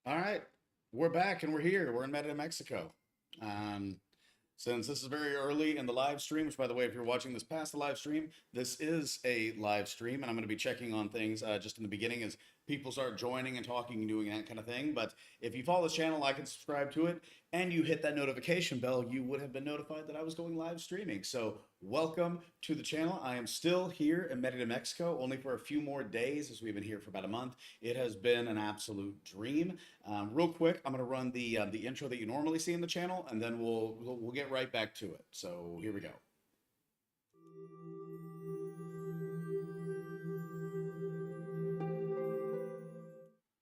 All right, we're back and we're here. We're in Merida, Mexico. Um, since this is very early in the live stream, which, by the way, if you're watching this past the live stream, this is a live stream, and I'm going to be checking on things just in the beginning as people start joining and talking and doing that kind of thing. But if you follow this channel, like and subscribe to it, and you hit that notification bell, you would have been notified that I was going live streaming. So, welcome to the channel. I am still here in Merida, Mexico, only for a few more days, as we've been here for about a month. It has been an absolute dream. Real quick, I'm going to run the intro that you normally see in the channel, and then we'll get right back to it. So here we go.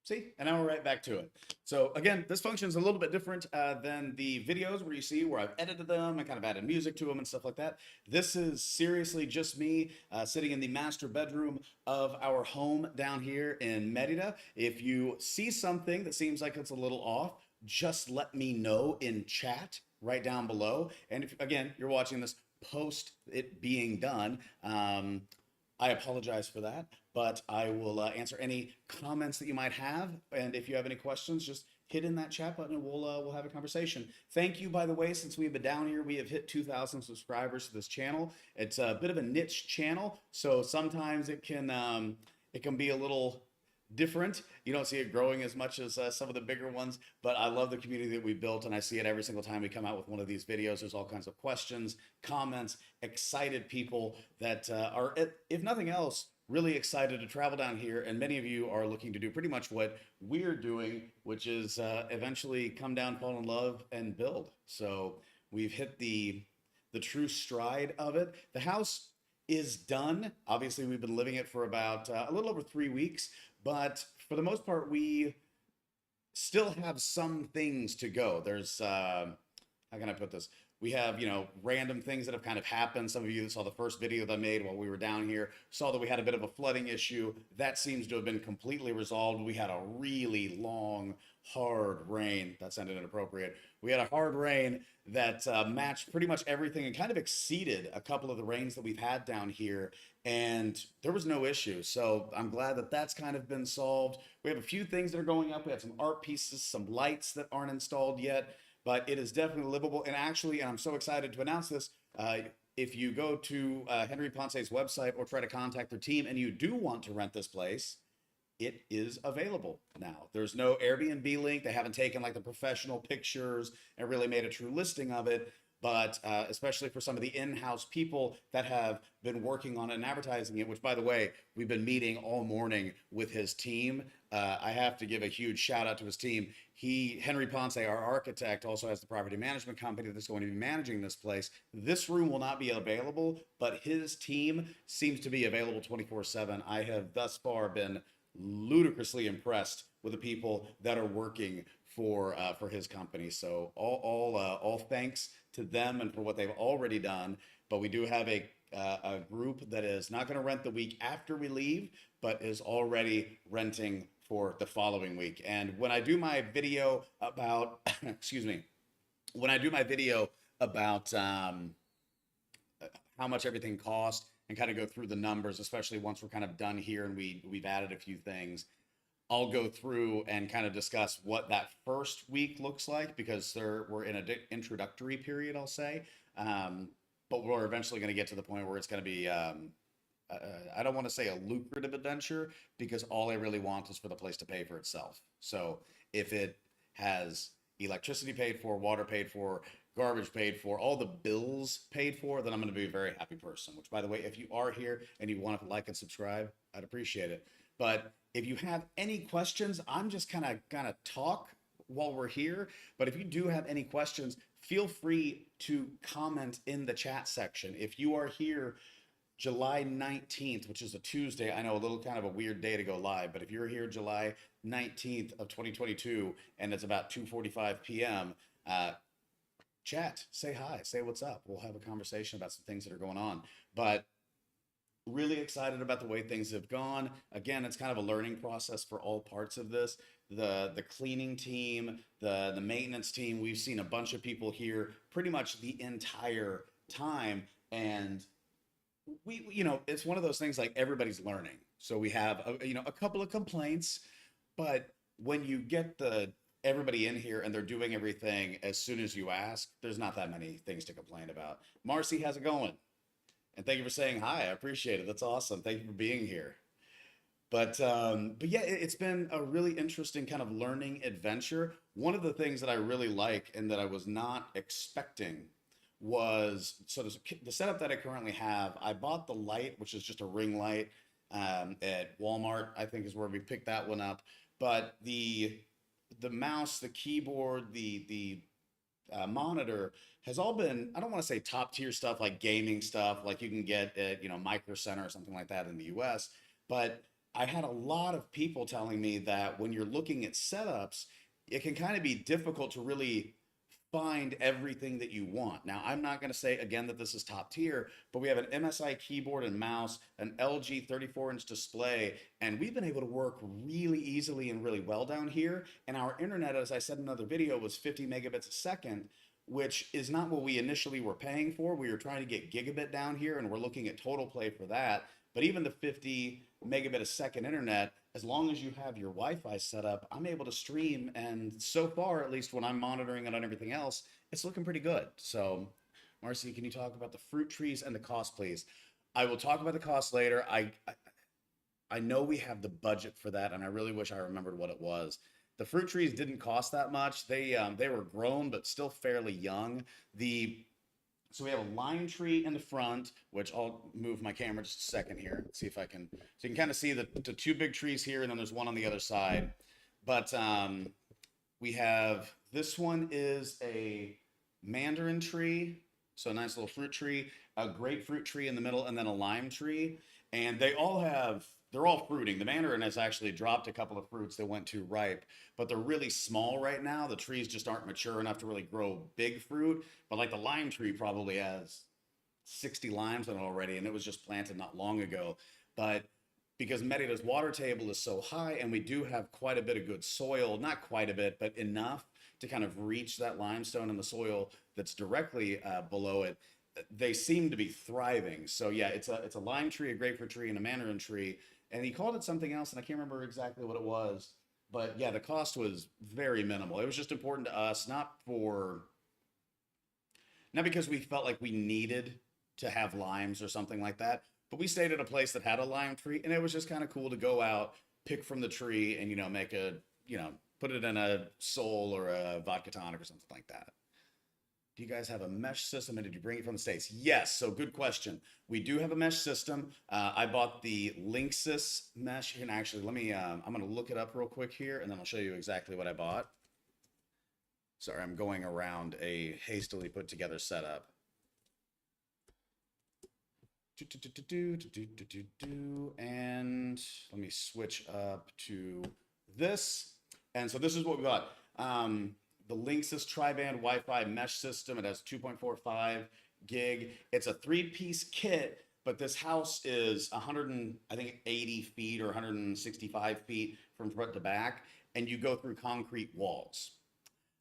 See, and now we're right back to it. So again, this function is a little bit different than the videos where you see where I've edited them and kind of added music to them and stuff like that. This is seriously just me sitting in the master bedroom of our home down here in Merida. If you see something that seems like it's a little off, just let me know in chat right down below. And if, again, you're watching this post it being done, I apologize for that, but I will answer any comments that you might have. And if you have any questions, just hit in that chat button and we'll have a conversation. Thank you, by the way, since we've been down here, we have hit 2,000 subscribers to this channel. It's a bit of a niche channel, so sometimes it can be a little different. You don't see it growing as much as some of the bigger ones, but I love the community that we built, and I see it every single time we come out with one of these videos. There's all kinds of questions, comments, excited people that are, if nothing else, really excited to travel down here. And many of you are looking to do pretty much what we're doing, which is eventually come down, fall in love, and build. So we've hit the true stride of it. The house is done. Obviously, we've been living it for about a little over 3 weeks, but for the most part, we still have some things to go. There's how can I put this? We have, random things that have kind of happened. Some of you that saw the first video that I made while we were down here saw that we had a bit of a flooding issue. That seems to have been completely resolved. We had a really long, hard rain. That sounded inappropriate. We had a hard rain that matched pretty much everything and kind of exceeded a couple of the rains that we've had down here. And there was no issue. So I'm glad that that's kind of been solved. We have a few things that are going up. We have some art pieces, some lights that aren't installed yet, but it is definitely livable. And actually, and I'm so excited to announce this, if you go to Henry Ponce's website or try to contact their team and you do want to rent this place, it is available now. There's no Airbnb link. They haven't taken like the professional pictures and really made a true listing of it. But especially for some of the in-house people that have been working on it and advertising it, which, by the way, we've been meeting all morning with his team. I have to give a huge shout out to his team. Henry Ponce, our architect, also has the property management company that's going to be managing this place. This room will not be available, but his team seems to be available 24/7. I have thus far been ludicrously impressed with the people that are working for his company. So all thanks to them and for what they've already done. But we do have a group that is not going to rent the week after we leave, but is already renting for the following week. And when I do my video about, excuse me, when I do my video about how much everything cost and kind of go through the numbers, especially once we're kind of done here and we've added a few things, I'll go through and kind of discuss what that first week looks like because we're in an introductory period, I'll say. But we're eventually going to get to the point where it's going to be, I don't want to say a lucrative adventure because all I really want is for the place to pay for itself. So if it has electricity paid for, water paid for, garbage paid for, all the bills paid for, then I'm going to be a very happy person. Which, by the way, if you are here and you want to like and subscribe, I'd appreciate it. But if you have any questions, I'm just kind of gonna talk while we're here. But if you do have any questions, feel free to comment in the chat section. If you are here July 19th, which is a Tuesday, I know a little kind of a weird day to go live, but if you're here July 19th of 2022 and it's about 2:45 p.m., chat, say hi, say what's up. We'll have a conversation about some things that are going on. But really excited about the way things have gone. Again, it's kind of a learning process for all parts of this. The cleaning team, the maintenance team, we've seen a bunch of people here pretty much the entire time. And we it's one of those things like everybody's learning. So we have a couple of complaints, but when you get the everybody in here and they're doing everything as soon as you ask, there's not that many things to complain about. Marcy, how's it going? And thank you for saying hi. I appreciate it. That's awesome. Thank you for being here. But yeah, it's been a really interesting kind of learning adventure. One of the things that I really like and that I was not expecting was so the setup that I currently have. I bought the light, which is just a ring light at Walmart. I think is where we picked that one up. But the mouse, the keyboard, the monitor has all been, I don't want to say top tier stuff like gaming stuff like you can get at, Micro Center or something like that in the US. But I had a lot of people telling me that when you're looking at setups, it can kind of be difficult to really find everything that you want. Now, I'm not going to say again that this is top tier, but we have an MSI keyboard and mouse, an LG 34-inch display, and we've been able to work really easily and really well down here. And our internet, as I said in another video, was 50 megabits a second, which is not what we initially were paying for. We were trying to get gigabit down here, and we're looking at total play for that. But even the 50 megabit a second internet, as long as you have your Wi-Fi set up, I'm able to stream. And so far, at least when I'm monitoring it on everything else, it's looking pretty good. So, Marcy, can you talk about the fruit trees and the cost, please? I will talk about the cost later. I know we have the budget for that, and I really wish I remembered what it was. The fruit trees didn't cost that much. They were grown, but still fairly young. So we have a lime tree in the front, which I'll move my camera just a second here. See if I can. So you can kind of see the two big trees here, and then there's one on the other side. But we have this one is a mandarin tree, so a nice little fruit tree, a grapefruit tree in the middle, and then a lime tree. And they're all fruiting. The mandarin has actually dropped a couple of fruits that went too ripe, but they're really small right now. The trees just aren't mature enough to really grow big fruit. But like the lime tree probably has 60 limes on it already, and it was just planted not long ago. But because Merida's water table is so high, and we do have quite a bit of good soil, not quite a bit, but enough to kind of reach that limestone in the soil that's directly below it, they seem to be thriving. So yeah, it's a lime tree, a grapefruit tree, and a mandarin tree. And he called it something else, and I can't remember exactly what it was. But yeah, the cost was very minimal. It was just important to us, not because we felt like we needed to have limes or something like that, but we stayed at a place that had a lime tree, and it was just kind of cool to go out, pick from the tree, and make put it in a Sol or a vodka tonic or something like that. Do you guys have a mesh system, and did you bring it from the States? Yes. So good question. We do have a mesh system. I bought the Linksys mesh. And actually, I'm going to look it up real quick here, and then I'll show you exactly what I bought. Sorry, I'm going around a hastily put together setup. And let me switch up to this. And so this is what we got. The Linksys tri-band Wi-Fi mesh system. It has 2.45 gig. It's a 3-piece kit, but this house is 180 feet or 165 feet from front to back, and you go through concrete walls.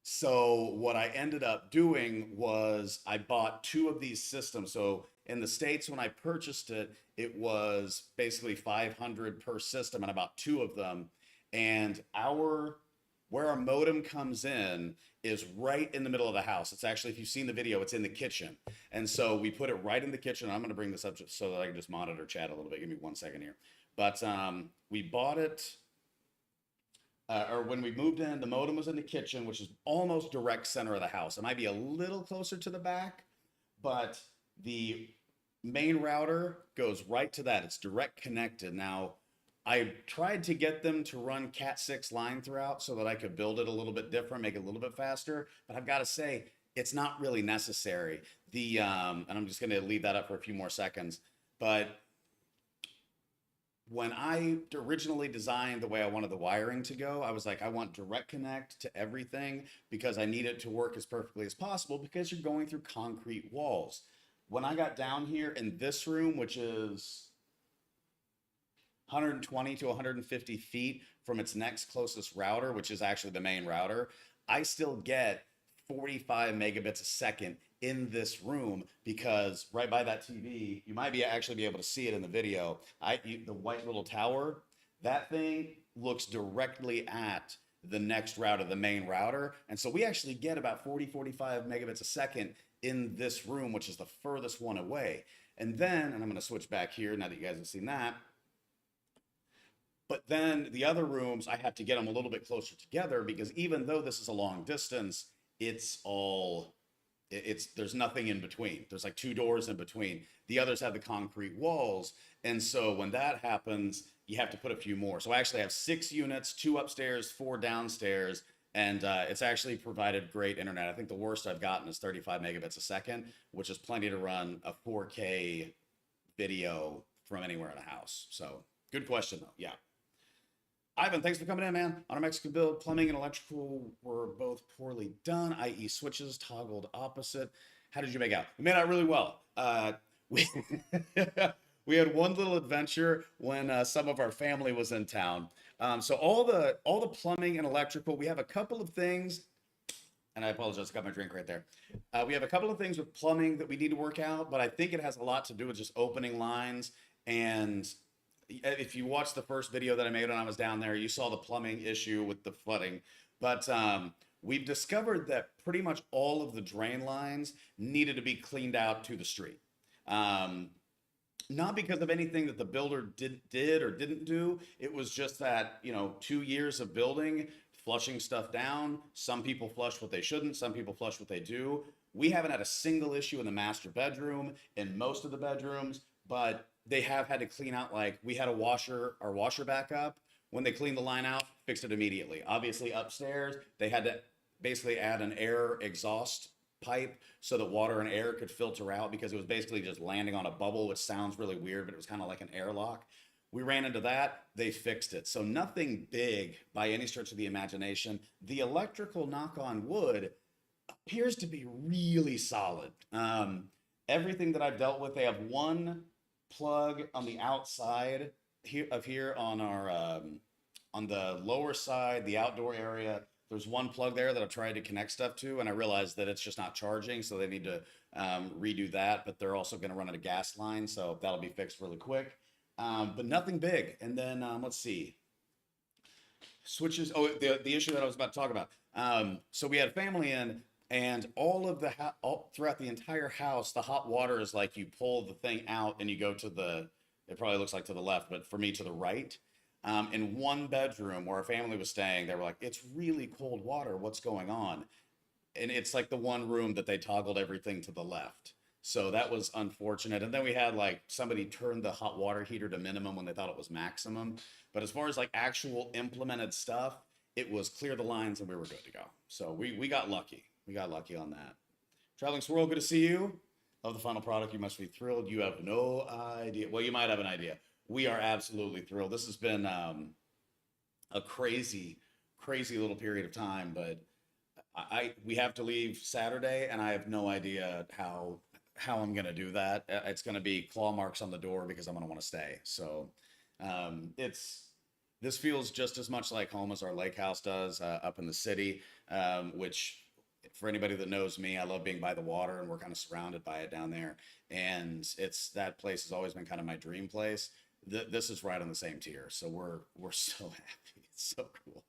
So what I ended up doing was I bought 2 of these systems. So in the States, when I purchased it, it was basically 500 per system, and I bought 2 of them. And where our modem comes in is right in the middle of the house. It's actually, if you've seen the video, it's in the kitchen. And so we put it right in the kitchen. I'm going to bring this up just so that I can just monitor chat a little bit. Give me 1 second here. But we bought it, or when we moved in, the modem was in the kitchen, which is almost direct center of the house. It might be a little closer to the back, but the main router goes right to that. It's direct connected. Now, I tried to get them to run Cat 6 line throughout so that I could build it a little bit different, make it a little bit faster. But I've got to say, it's not really necessary. And I'm just going to leave that up for a few more seconds. But when I originally designed the way I wanted the wiring to go, I was like, I want direct connect to everything because I need it to work as perfectly as possible because you're going through concrete walls. When I got down here in this room, which is 120 to 150 feet from its next closest router, which is actually the main router, I still get 45 megabits a second in this room because right by that TV, you might actually be able to see it in the video. The white little tower, that thing looks directly at the next route of the main router. And so we actually get about 40, 45 megabits a second in this room, which is the furthest one away. And then, and I'm going to switch back here now that you guys have seen that. But then the other rooms, I have to get them a little bit closer together because even though this is a long distance, there's nothing in between. There's like two doors in between. The others have the concrete walls. And so when that happens, you have to put a few more. So I actually have 6 units, 2 upstairs, 4 downstairs. And it's actually provided great internet. I think the worst I've gotten is 35 megabits a second, which is plenty to run a 4K video from anywhere in a house. So good question though. Yeah. Ivan, thanks for coming in, man. On our Mexican build, plumbing and electrical were both poorly done, i.e. switches toggled opposite. How did you make out? We made out really well. We, we had one little adventure when some of our family was in town. So all the plumbing and electrical, we have a couple of things, and I apologize, I got my drink right there. We have a couple of things with plumbing that we need to work out, but I think it has a lot to do with just opening lines. And if you watched the first video that I made when I was down there, you saw the plumbing issue with the flooding. But we've discovered that pretty much all of the drain lines needed to be cleaned out to the street. Not because of anything that the builder did or didn't do. It was just that, 2 years of building, flushing stuff down. Some people flush what they shouldn't. Some people flush what they do. We haven't had a single issue in the master bedroom, in most of the bedrooms, but they have had to clean out, like we had our washer back up. When they cleaned the line out, fixed it immediately. Obviously upstairs, they had to basically add an air exhaust pipe so that water and air could filter out because it was basically just landing on a bubble, which sounds really weird, but it was kind of like an airlock. We ran into that, they fixed it. So nothing big by any stretch of the imagination. The electrical, knock on wood, appears to be really solid. Everything that I've dealt with, they have one plug on the outside here on our on the lower side, the outdoor area. There's one plug there that I've tried to connect stuff to, and I realized that it's just not charging, so they need to redo that. But they're also going to run at a gas line, so that'll be fixed really quick. But nothing big. And then let's see, switches. Oh, the issue that I was about to talk about. So we had family in. And all throughout the entire house, the hot water is like you pull the thing out and you go to it probably looks like to the left, but for me to the right. In one bedroom where our family was staying, they were like, it's really cold water. What's going on? And it's like the one room that they toggled everything to the left. So that was unfortunate. And then we had like somebody turn the hot water heater to minimum when they thought it was maximum. But as far as like actual implemented stuff, it was clear the lines and we were good to go. So we got lucky. We got lucky on that. Traveling Swirl, good to see you. Love the final product. You must be thrilled. You have no idea. Well, you might have an idea. We are absolutely thrilled. This has been a crazy, crazy little period of time, but we have to leave Saturday, and I have no idea how I'm going to do that. It's going to be claw marks on the door because I'm going to want to stay. So this feels just as much like home as our lake house does up in the city, which for anybody that knows me, I love being by the water, and we're kind of surrounded by it down there. And that place has always been kind of my dream place. This is right on the same tier. So we're so happy. It's so cool.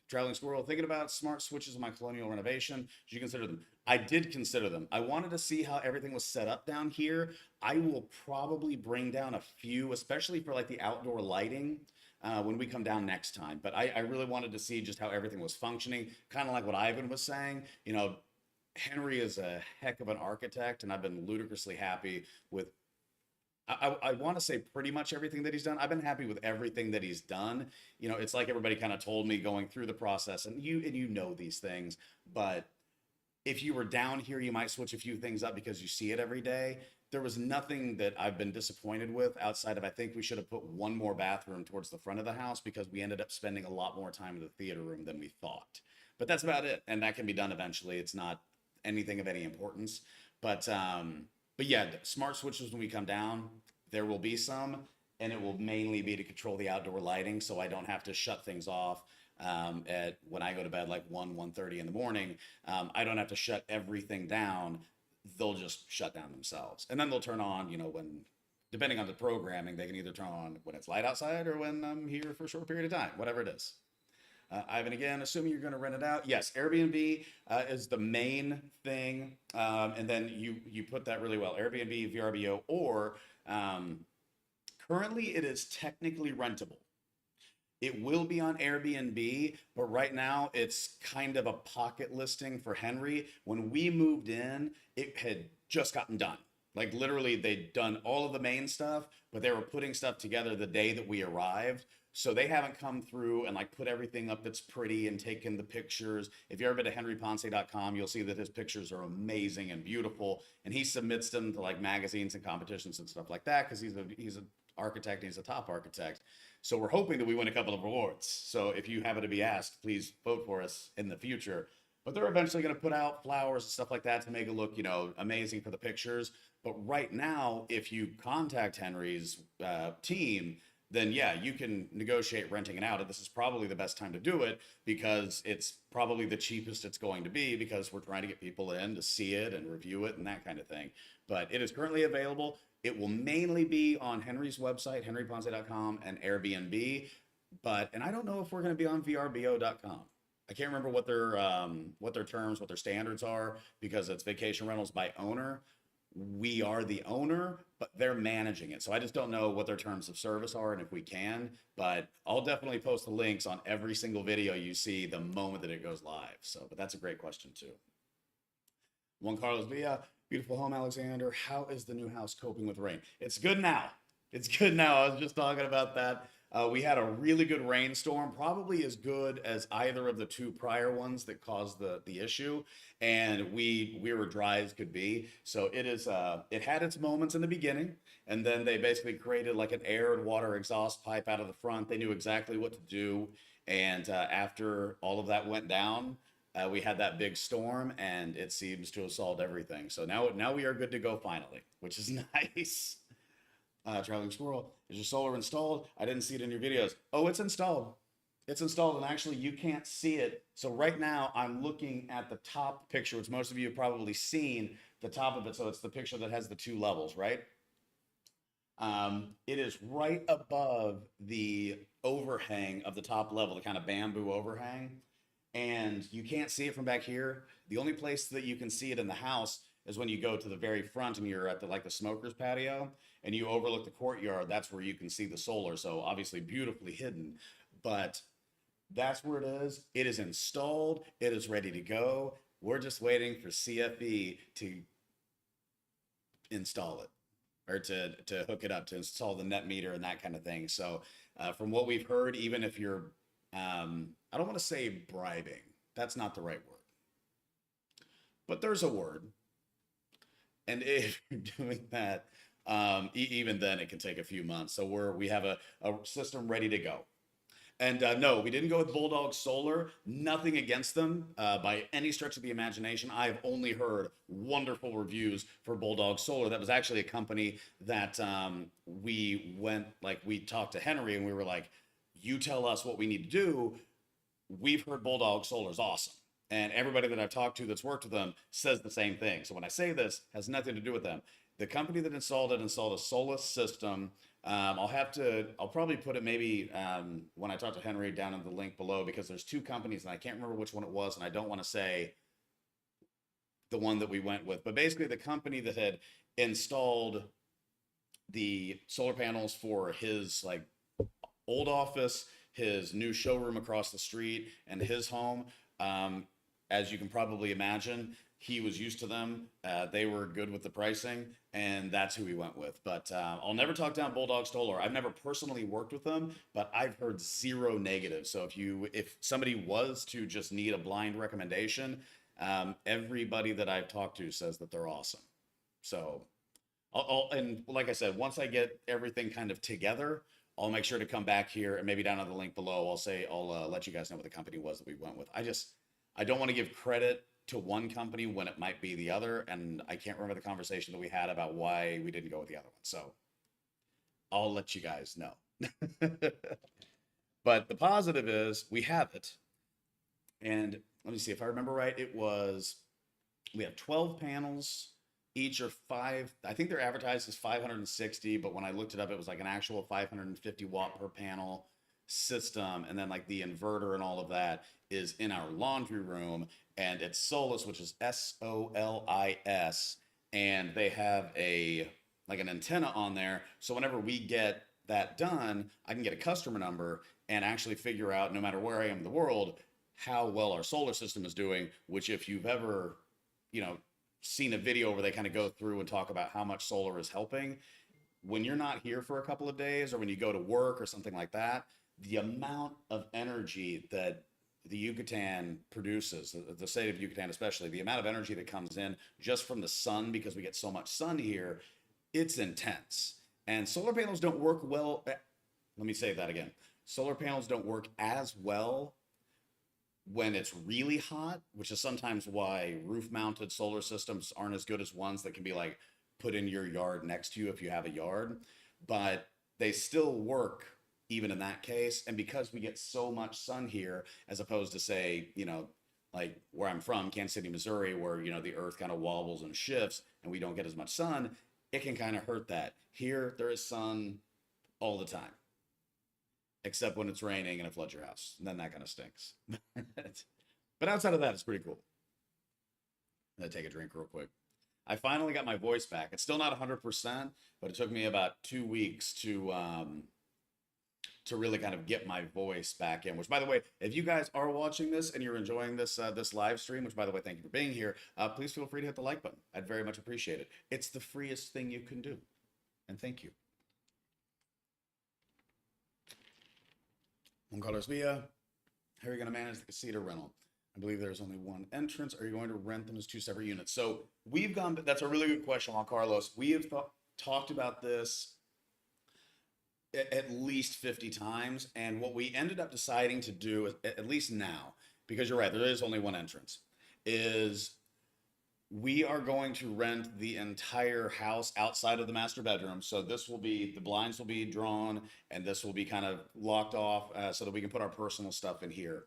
Traveling Squirrel, thinking about smart switches in my colonial renovation. Did you consider them? I did consider them. I wanted to see how everything was set up down here. I will probably bring down a few, especially for like the outdoor lighting, when we come down next time. But I really wanted to see just how everything was functioning, kind of like what Ivan was saying. Henry is a heck of an architect, and I've been ludicrously happy with, I want to say pretty much everything that he's done. I've been happy with everything that he's done. It's like everybody kind of told me going through the process, and you know these things, but if you were down here, you might switch a few things up because you see it every day. There was nothing that I've been disappointed with outside of, I think we should have put one more bathroom towards the front of the house because we ended up spending a lot more time in the theater room than we thought. But that's about it. And that can be done eventually. It's not anything of any importance. But yeah, smart switches when we come down, there will be some, and it will mainly be to control the outdoor lighting so I don't have to shut things off when I go to bed like 1:30 in the morning. I don't have to shut everything down. They'll just shut down themselves. And then they'll turn on, depending on the programming, they can either turn on when it's light outside or when I'm here for a short period of time, whatever it is. Ivan, again, assuming you're going to rent it out, yes, Airbnb is the main thing, and then you put that really well. Airbnb, VRBO, or um, currently it is technically rentable. It will be on Airbnb, but right now it's kind of a pocket listing for Henry. When we moved in, it had just gotten done. Like literally, they'd done all of the main stuff, but they were putting stuff together the day that we arrived. So they haven't come through and like put everything up that's pretty and taken the pictures. If you ever been to henryponce.com, you'll see that his pictures are amazing and beautiful. And he submits them to like magazines and competitions and stuff like that because he's an architect and he's a top architect. So we're hoping that we win a couple of awards. So if you happen to be asked, please vote for us in the future. But they're eventually going to put out flowers and stuff like that to make it look, amazing for the pictures. But right now, if you contact Henry's team, then yeah, you can negotiate renting it out. And this is probably the best time to do it because it's probably the cheapest it's going to be because we're trying to get people in to see it and review it and that kind of thing. But it is currently available. It will mainly be on Henry's website, henryponce.com, and Airbnb. And I don't know if we're going to be on vrbo.com. I can't remember what their terms, what their standards are because it's vacation rentals by owner. We are the owner, but they're managing it. So I just don't know what their terms of service are and if we can, but I'll definitely post the links on every single video you see the moment that it goes live. But that's a great question too. Juan Carlos Villa, beautiful home, Alexander. How is the new house coping with rain? It's good now. It's good now. I was just talking about that. We had a really good rainstorm, probably as good as either of the two prior ones that caused the issue. And we were dry as could be. So it had its moments in the beginning. And then they basically created like an air and water exhaust pipe out of the front. They knew exactly what to do. And after all of that went down, we had that big storm and it seems to have solved everything. So now we are good to go finally, which is nice. Traveling Squirrel, is your solar installed? I didn't see it in your videos. Oh, it's installed. It's installed, and actually you can't see it. So right now I'm looking at the top picture, which most of you have probably seen the top of it. So it's the picture that has the two levels, right? It is right above the overhang of the top level, the kind of bamboo overhang. And you can't see it from back here. The only place that you can see it in the house is when you go to the very front and you're at the smoker's patio and you overlook the courtyard. That's where you can see the solar. So obviously beautifully hidden, but that's where it is. It is installed. It is ready to go. We're just waiting for CFE to install it or to hook it up, to install the net meter and that kind of thing. So from what we've heard, even if you're, I don't want to say bribing, that's not the right word, but there's a word. And if you're doing that, even then it can take a few months. So we have a system ready to go. And no, we didn't go with Bulldog Solar. Nothing against them by any stretch of the imagination. I've only heard wonderful reviews for Bulldog Solar. That was actually a company that we talked to Henry and we were like, you tell us what we need to do. We've heard Bulldog Solar is awesome. And everybody that I've talked to that's worked with them says the same thing. So when I say this, it has nothing to do with them. The company that installed it installed a Solus system. I'll probably put it maybe when I talk to Henry down in the link below because there's two companies and I can't remember which one it was and I don't want to say the one that we went with. But basically the company that had installed the solar panels for his old office, his new showroom across the street, and his home. As you can probably imagine, he was used to them. They were good with the pricing, and that's who we went with. But I'll never talk down Bulldog Solar. I've never personally worked with them, but I've heard zero negatives. So if somebody was to just need a blind recommendation, everybody that I've talked to says that they're awesome. So and like I said, once I get everything kind of together, I'll make sure to come back here and maybe down on the link below, I'll let you guys know what the company was that we went with. I don't want to give credit to one company when it might be the other. And I can't remember the conversation that we had about why we didn't go with the other one. So I'll let you guys know. But the positive is we have it. And let me see if I remember right. We have 12 panels. Each are I think they're advertised as 560, but when I looked it up, it was like an actual 550 watt per panel. system, and then like the inverter and all of that is in our laundry room, and it's Solis, which is Solis, and they have a like an antenna on there. So whenever we get that done, I can get a customer number and actually figure out, no matter where I am in the world, how well our solar system is doing. Which, if you've ever, you know, seen a video where they kind of go through and talk about how much solar is helping, when you're not here for a couple of days or when you go to work or something like that, the amount of energy that the Yucatan produces, the state of Yucatan especially, the amount of energy that comes in just from the sun, because we get so much sun here, it's intense. And solar panels don't work well. Let me say that again. Solar panels don't work as well when it's really hot, which is sometimes why roof mounted solar systems aren't as good as ones that can be like put in your yard next to you if you have a yard. But they still work even in that case. And because we get so much sun here, as opposed to, say, like where I'm from, Kansas City, Missouri, where, the earth kind of wobbles and shifts and we don't get as much sun, it can kind of hurt that. Here, there is sun all the time, except when it's raining and it floods your house. And then that kind of stinks. But outside of that, it's pretty cool. I'm going to take a drink real quick. I finally got my voice back. It's still not 100%, but it took me about 2 weeks to really kind of get my voice back in. Which, by the way, if you guys are watching this and you're enjoying this this live stream, which, by the way, thank you for being here, please feel free to hit the like button. I'd very much appreciate it. It's the freest thing you can do. And thank you. Juan Carlos Villa, how are you going to manage the casita rental? I believe there's only one entrance. Are you going to rent them as 2 separate units? So we've gone, that's a really good question, Juan Carlos. We have talked about this at least 50 times. And what we ended up deciding to do, at least now, because you're right, there is only one entrance, is we are going to rent the entire house outside of the master bedroom. So this will be, the blinds will be drawn, and this will be kind of locked off so that we can put our personal stuff in here.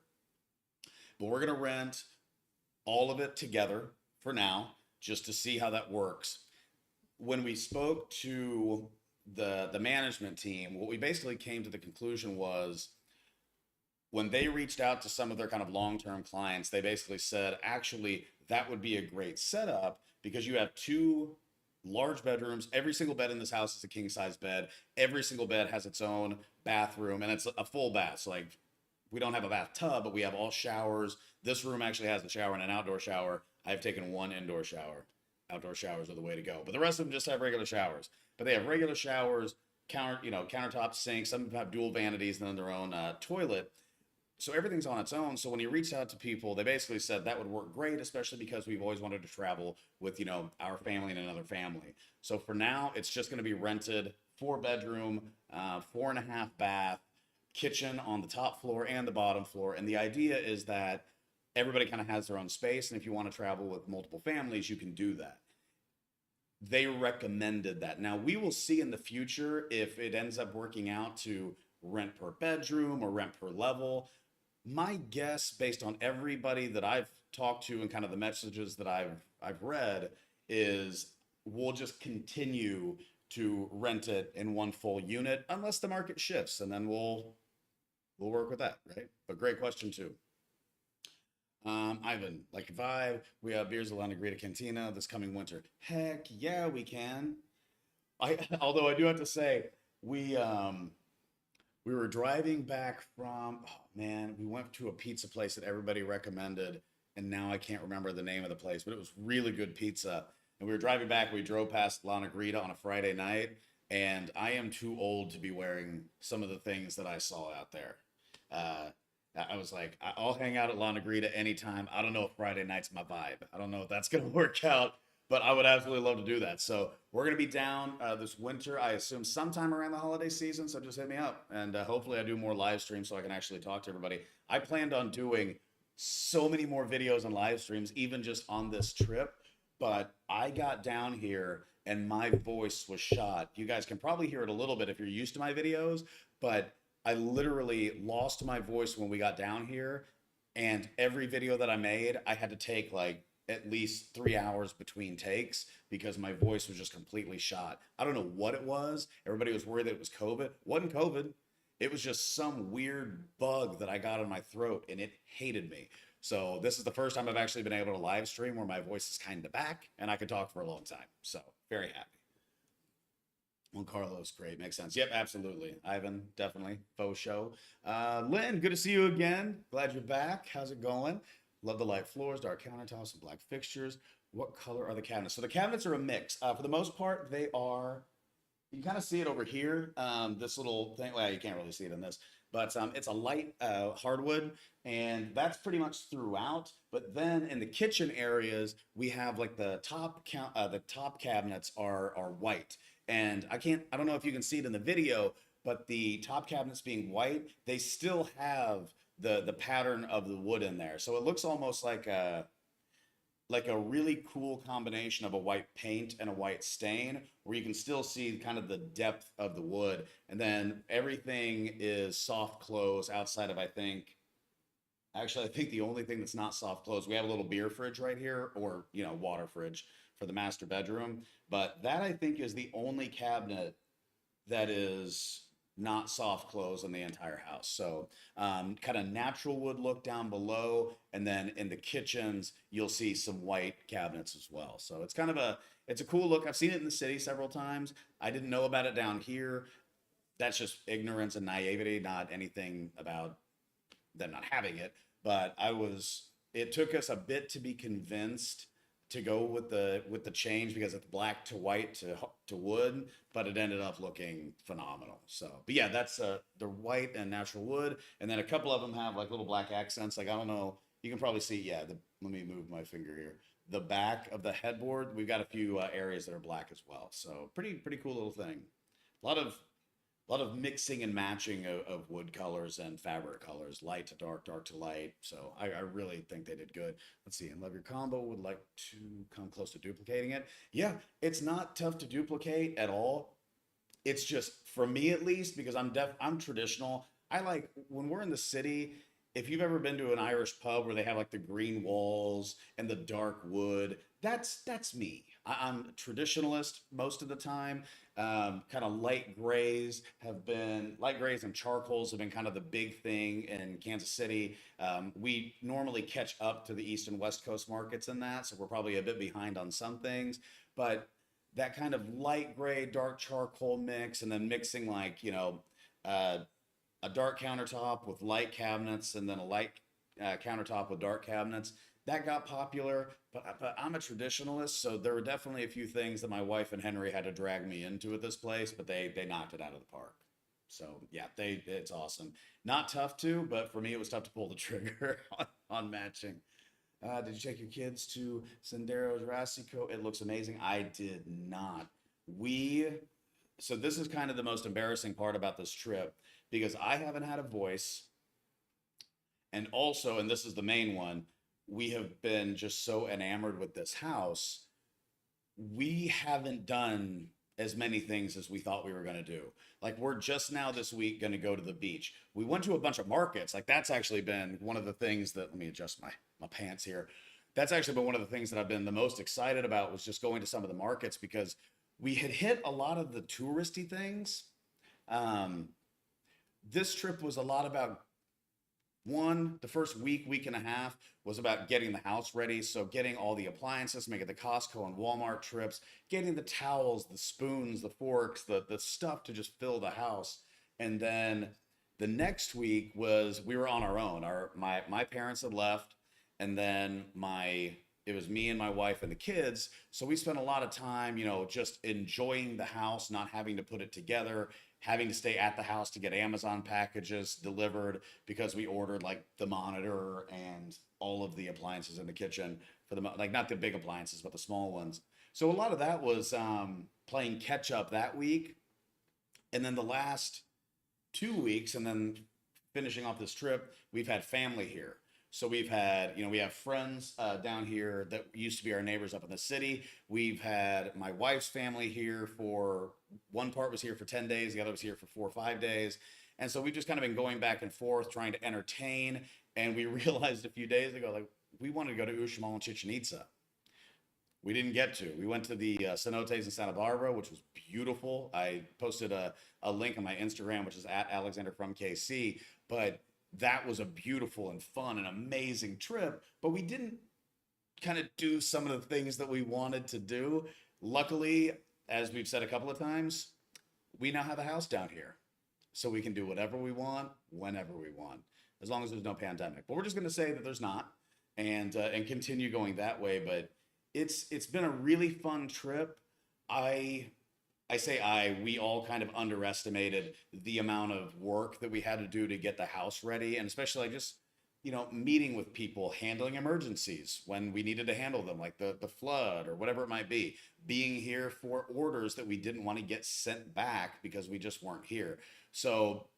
But we're going to rent all of it together for now, just to see how that works. When we spoke to the management team, what we basically came to the conclusion was, when they reached out to some of their kind of long-term clients, they basically said, actually, that would be a great setup because you have 2 large bedrooms. Every single bed in this house is a king-size bed. Every single bed has its own bathroom, and it's a full bath. So, like, we don't have a bathtub, but we have all showers. This room actually has a shower and an outdoor shower. I've taken 1 indoor shower. Outdoor showers are the way to go. But the rest of them just have regular showers. But they have regular showers, countertop sinks. Some of them have dual vanities and then their own toilet. So everything's on its own. So when you reached out to people, they basically said that would work great, especially because we've always wanted to travel with, our family and another family. So for now, it's just going to be rented 4-bedroom, 4.5 bath, kitchen on the top floor and the bottom floor. And the idea is that everybody kind of has their own space. And if you want to travel with multiple families, you can do that. They recommended that. Now, we will see in the future if it ends up working out to rent per bedroom or rent per level. My guess, based on everybody that I've talked to and kind of the messages that I've read, is we'll just continue to rent it in one full unit unless the market shifts, and then we'll work with that, right? But great question too. Ivan, like vibe, we have beers at La Negrita Cantina this coming winter. Heck yeah, we can. Although I do have to say, we were driving back from, oh man, we went to a pizza place that everybody recommended, and now I can't remember the name of the place, but it was really good pizza. And we were driving back, we drove past La Negrita on a Friday night, and I am too old to be wearing some of the things that I saw out there. I was like, I'll hang out at La Negrita anytime. I don't know if Friday night's my vibe. I don't know if that's going to work out, but I would absolutely love to do that. So we're going to be down this winter, I assume sometime around the holiday season. So just hit me up, and hopefully I do more live streams so I can actually talk to everybody. I planned on doing so many more videos and live streams, even just on this trip, but I got down here and my voice was shot. You guys can probably hear it a little bit if you're used to my videos, but I literally lost my voice when we got down here, and every video that I made, I had to take like at least 3 hours between takes because my voice was just completely shot. I don't know what it was. Everybody was worried that it was COVID. It wasn't COVID. It was just some weird bug that I got in my throat and it hated me. So this is the first time I've actually been able to live stream where my voice is kind of back and I could talk for a long time. So very happy. Well, Carlos, great. Makes sense. Yep, absolutely. Ivan, definitely. Faux show. Lynn, good to see you again. Glad you're back. How's it going? Love the light floors, dark countertops, and black fixtures. What color are the cabinets? So the cabinets are a mix. For the most part, they are, you can kind of see it over here. This little thing, well, you can't really see it in this, but it's a light hardwood, and that's pretty much throughout. But then in the kitchen areas, we have like the top cabinets are white. And I don't know if you can see it in the video, but the top cabinets being white, they still have the pattern of the wood in there. So it looks almost like a really cool combination of a white paint and a white stain, where you can still see kind of the depth of the wood. And then everything is soft close outside of, I think the only thing that's not soft close, we have a little beer fridge right here, or, water fridge for the master bedroom. But that, I think, is the only cabinet that is not soft close in the entire house. So kind of natural wood look down below, and then in the kitchens you'll see some white cabinets as well. So it's a cool look. I've seen it in the city several times. I didn't know about it down here. That's just ignorance and naivety, not anything about them not having it. But it took us a bit to be convinced to go with the change, because it's black to white to wood, but it ended up looking phenomenal. So, but yeah, that's the white and natural wood, and then a couple of them have like little black accents. Like, I don't know, you can probably see. Yeah, let me move my finger here. The back of the headboard, we've got a few areas that are black as well. So pretty cool little thing. A lot of mixing and matching of wood colors and fabric colors, light to dark, dark to light. So I really think they did good. Let's see, and love your combo. Would like to come close to duplicating it. Yeah, it's not tough to duplicate at all. It's just, for me at least, because I'm traditional. I like, when we're in the city, if you've ever been to an Irish pub where they have like the green walls and the dark wood, that's me. I'm a traditionalist most of the time. Kind of light grays and charcoals have been kind of the big thing in Kansas City. We normally catch up to the East and West Coast markets in that, so we're probably a bit behind on some things. But that kind of light gray, dark charcoal mix, and then mixing like, a dark countertop with light cabinets, and then a light countertop with dark cabinets. That got popular, but I'm a traditionalist, so there were definitely a few things that my wife and Henry had to drag me into at this place, but they knocked it out of the park. So yeah, it's awesome. Not tough to, but for me it was tough to pull the trigger on matching. Did you take your kids to Sendero Jurassico? It looks amazing. I did not. So this is kind of the most embarrassing part about this trip, because I haven't had a voice. And also, and this is the main one, we have been just so enamored with this house. We haven't done as many things as we thought we were going to do. Like, we're just now this week going to go to the beach. We went to a bunch of markets. Like, that's actually been one of the things that, let me adjust my pants here. That's actually been one of the things that I've been the most excited about, was just going to some of the markets, because we had hit a lot of the touristy things. This trip was a lot about, the first week and a half was about getting the house ready. So getting all the appliances, making the Costco and Walmart trips, getting the towels, the spoons, the forks, the stuff to just fill the house. And then the next week we were on our own. My parents had left, and then it was me and my wife and the kids. So we spent a lot of time, just enjoying the house, not having to put it together, having to stay at the house to get Amazon packages delivered, because we ordered like the monitor and all of the appliances in the kitchen like not the big appliances, but the small ones. So a lot of that was playing catch up that week. And then the last 2 weeks, and then finishing off this trip, we've had family here. So we've had, we have friends down here that used to be our neighbors up in the city. We've had my wife's family here one part was here for 10 days, the other was here for 4 or 5 days. And so we've just kind of been going back and forth trying to entertain. And we realized a few days ago, like, we wanted to go to Uxmal and Chichen Itza. We didn't get to. We went to the cenotes in Santa Barbara, which was beautiful. I posted a link on my Instagram, which is at Alexander from KC. But that was a beautiful and fun and amazing trip. But we didn't kind of do some of the things that we wanted to do. Luckily, as we've said a couple of times, we now have a house down here. So we can do whatever we want, whenever we want, as long as there's no pandemic. But we're just going to say that there's not, and continue going that way. But it's been a really fun trip. I we all kind of underestimated the amount of work that we had to do to get the house ready, and especially like just meeting with people, handling emergencies when we needed to handle them, like the flood or whatever it might be, being here for orders that we didn't want to get sent back because we just weren't here. So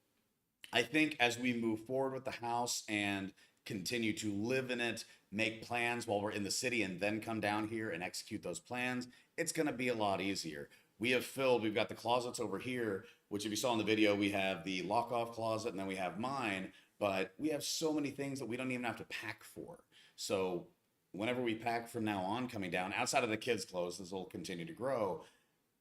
I think as we move forward with the house and continue to live in it, make plans while we're in the city, and then come down here and execute those plans, it's going to be a lot easier. We've got the closets over here, which if you saw in the video, we have the lock off closet and then we have mine, but we have so many things that we don't even have to pack for. So whenever we pack from now on coming down, outside of the kids' clothes, this will continue to grow.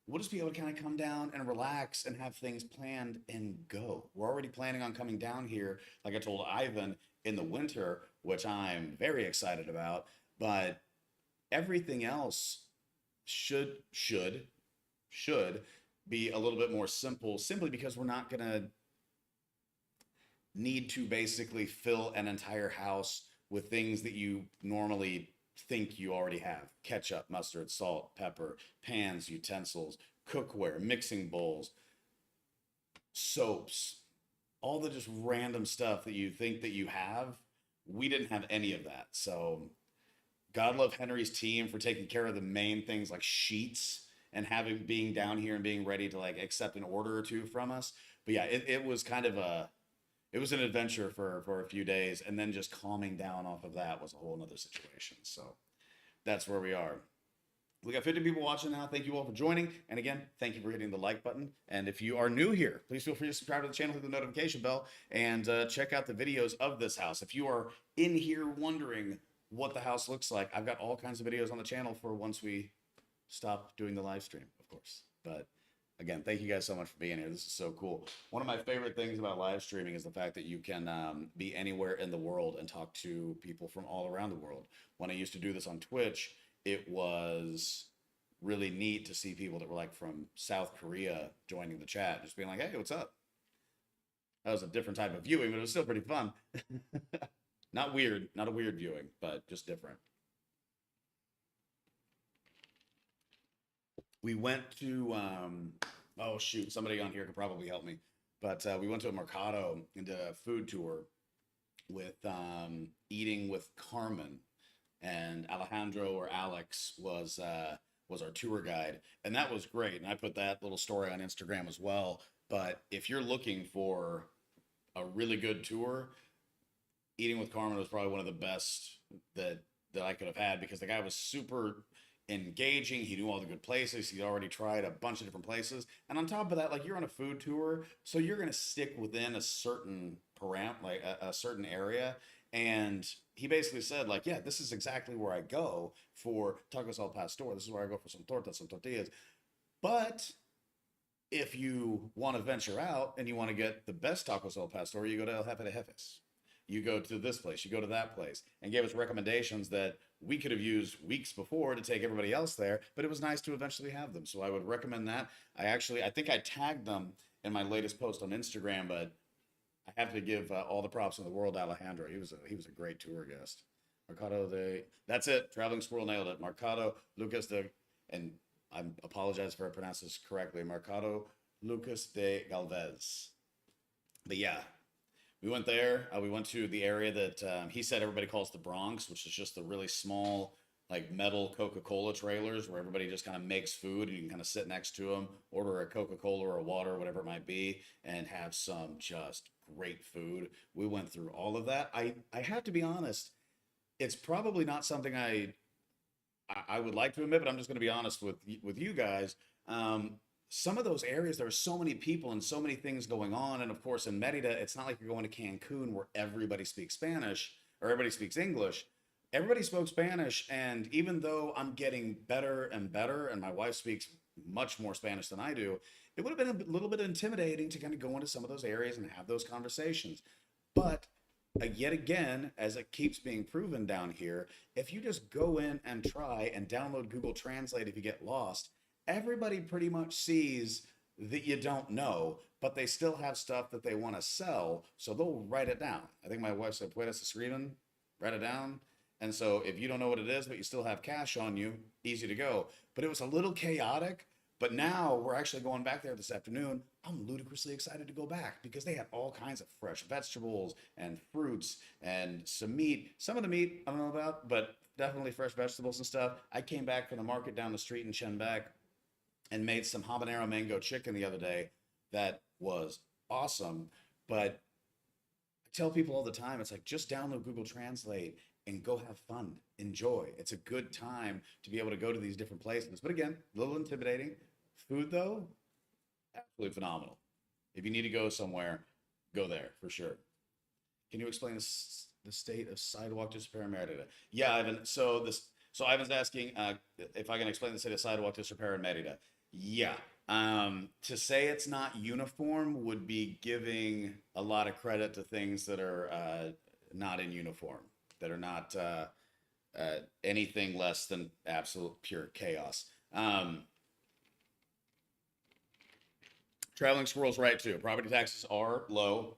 We'll just be able to kind of come down and relax and have things planned and go. We're already planning on coming down here, like I told Ivan, in the winter, which I'm very excited about. But everything else should be a little bit more simple, simply because we're not gonna need to basically fill an entire house with things that you normally think you already have: ketchup, mustard, salt, pepper, pans, utensils, cookware, mixing bowls, soaps, all the just random stuff that you think that you have. We didn't have any of that. So God love Henry's team for taking care of the main things like sheets and having being down here and being ready to like accept an order or two from us. But yeah, it was kind of it was an adventure for a few days, and then just calming down off of that was a whole nother situation. So that's where we are. We got 50 people watching now. Thank you all for joining. And again, thank you for hitting the like button. And if you are new here, please feel free to subscribe to the channel, hit the notification bell, and check out the videos of this house. If you are in here wondering what the house looks like, I've got all kinds of videos on the channel for once we stop doing the live stream, of course. But again, thank you guys so much for being here. This is so cool. One of my favorite things about live streaming is the fact that you can be anywhere in the world and talk to people from all around the world. When I used to do this on Twitch, it was really neat to see people that were like from South Korea joining the chat, just being like, hey, what's up? That was a different type of viewing, but it was still pretty fun. Not weird, not a weird viewing, but just different. We went to, oh shoot, somebody on here could probably help me. But we went to a Mercado and did a food tour with eating with Carmen, and Alejandro, or Alex, was our tour guide, and that was great. And I put that little story on Instagram as well. But if you're looking for a really good tour, eating with Carmen was probably one of the best that I could have had, because the guy was super engaging. He knew all the good places. He'd already tried a bunch of different places, and on top of that, like, you're on a food tour, so you're going to stick within a certain like a certain area. And he basically said, like, yeah, this is exactly where I go for tacos al pastor. This is where I go for some tortas, some tortillas. But if you want to venture out and you want to get the best tacos al pastor, you go to El Jefe de Jefes. You go to this place, you go to that place, and gave us recommendations that we could have used weeks before to take everybody else there, but it was nice to eventually have them. So I would recommend that. I think I tagged them in my latest post on Instagram, but I have to give all the props in the world to Alejandro. He was a great tour guest. That's it. Traveling Squirrel nailed it. Mercado Lucas de, and I apologize if I pronounce this correctly, Mercado Lucas de Galvez. But yeah, we went there. We went to the area that he said everybody calls the Bronx, which is just the really small, like, metal Coca-Cola trailers where everybody just kind of makes food, and you can kind of sit next to them, order a Coca-Cola or a water, whatever it might be, and have some just great food. We went through all of that. I have to be honest, it's probably not something I would like to admit, but I'm just going to be honest with you guys. Some of those areas, there are so many people and so many things going on. And of course, in Merida, it's not like you're going to Cancun where everybody speaks Spanish or everybody speaks English. everybody spoke Spanish, and even though I'm getting better and better, and my wife speaks much more Spanish than I do, it would have been a little bit intimidating to kind of go into some of those areas and have those conversations. But yet again, as it keeps being proven down here, if you just go in and try and download Google Translate if you get lost, everybody pretty much sees that you don't know, but they still have stuff that they want to sell, so they'll write it down. I think my wife said, "Puedes escriben," write it down. And so if you don't know what it is, but you still have cash on you, easy to go. But it was a little chaotic. But now we're actually going back there this afternoon. I'm ludicrously excited to go back because they had all kinds of fresh vegetables and fruits and some meat. Some of the meat I don't know about, but definitely fresh vegetables and stuff. I came back from the market down the street in Shenbeck and made some habanero mango chicken the other day. That was awesome. But I tell people all the time, it's like just download Google Translate and go have fun, enjoy. It's a good time to be able to go to these different places. But again, a little intimidating. Food though, absolutely phenomenal. If you need to go somewhere, go there for sure. Can you explain the state of sidewalk disrepair in Merida? Yeah, Ivan. So Ivan's asking if I can explain the state of sidewalk disrepair in Merida. Yeah. To say it's not uniform would be giving a lot of credit to things that are not in uniform, that are not anything less than absolute pure chaos. Traveling squirrels right too. Property taxes are low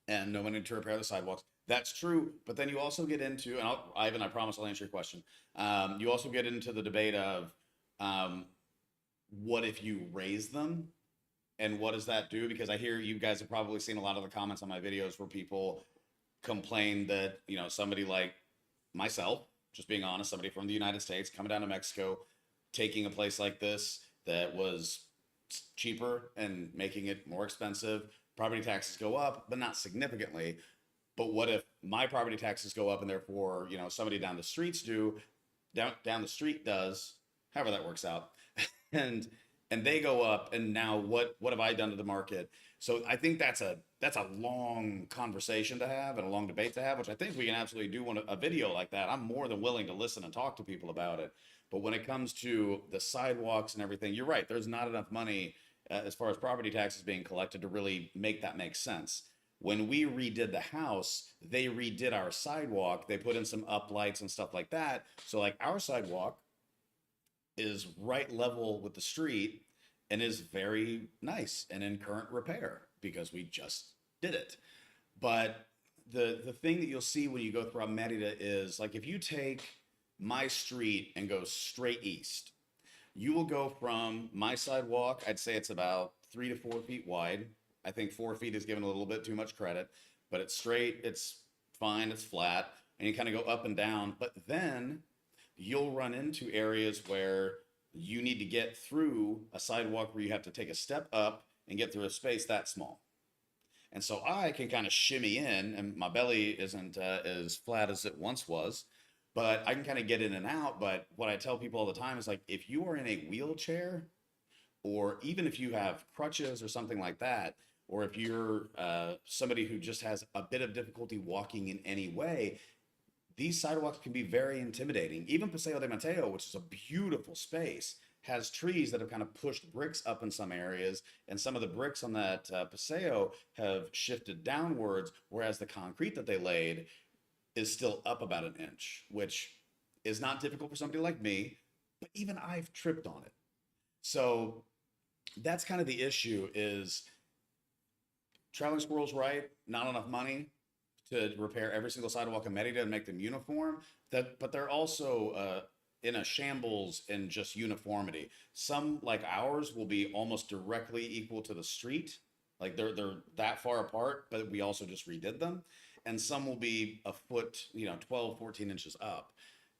and no money to repair the sidewalks. That's true, but then you also get into, and Ivan, I promise I'll answer your question. You also get into the debate of what if you raise them, and what does that do? Because I hear you guys have probably seen a lot of the comments on my videos where people complain that somebody like myself, just being honest, somebody from the United States coming down to Mexico, taking a place like this that was cheaper and making it more expensive. Property taxes go up, but not significantly. But what if my property taxes go up and therefore, somebody down the streets down the street does, however that works out, and they go up, and now what have I done to the market? So I think that's a long conversation to have and a long debate to have, which I think we can absolutely do a video like that. I'm more than willing to listen and talk to people about it. But when it comes to the sidewalks and everything, you're right. There's not enough money as far as property taxes being collected to really make that make sense. When we redid the house, they redid our sidewalk. They put in some uplights and stuff like that. So like our sidewalk is right level with the street and is very nice and in current repair because we just did it. But the thing that you'll see when you go through Merida is like if you take my street and go straight east, you will go from my sidewalk, I'd say it's about 3 to 4 feet wide. I think 4 feet is given a little bit too much credit, but it's straight, it's fine, it's flat, and you kind of go up and down. But then you'll run into areas where you need to get through a sidewalk where you have to take a step up and get through a space that small. And so I can kind of shimmy in, and my belly isn't as flat as it once was, but I can kind of get in and out. But what I tell people all the time is like, if you are in a wheelchair, or even if you have crutches or something like that, or if you're somebody who just has a bit of difficulty walking in any way, these sidewalks can be very intimidating. Even Paseo de Mateo, which is a beautiful space, has trees that have kind of pushed bricks up in some areas, and some of the bricks on that Paseo have shifted downwards, whereas the concrete that they laid is still up about an inch, which is not difficult for somebody like me, but even I've tripped on it. So that's kind of the issue is traveling squirrels right, not enough money to repair every single sidewalk in Merida and make them uniform. But they're also in a shambles in just uniformity. Some like ours will be almost directly equal to the street. Like they're that far apart, but we also just redid them. And some will be a foot, 12, 14 inches up.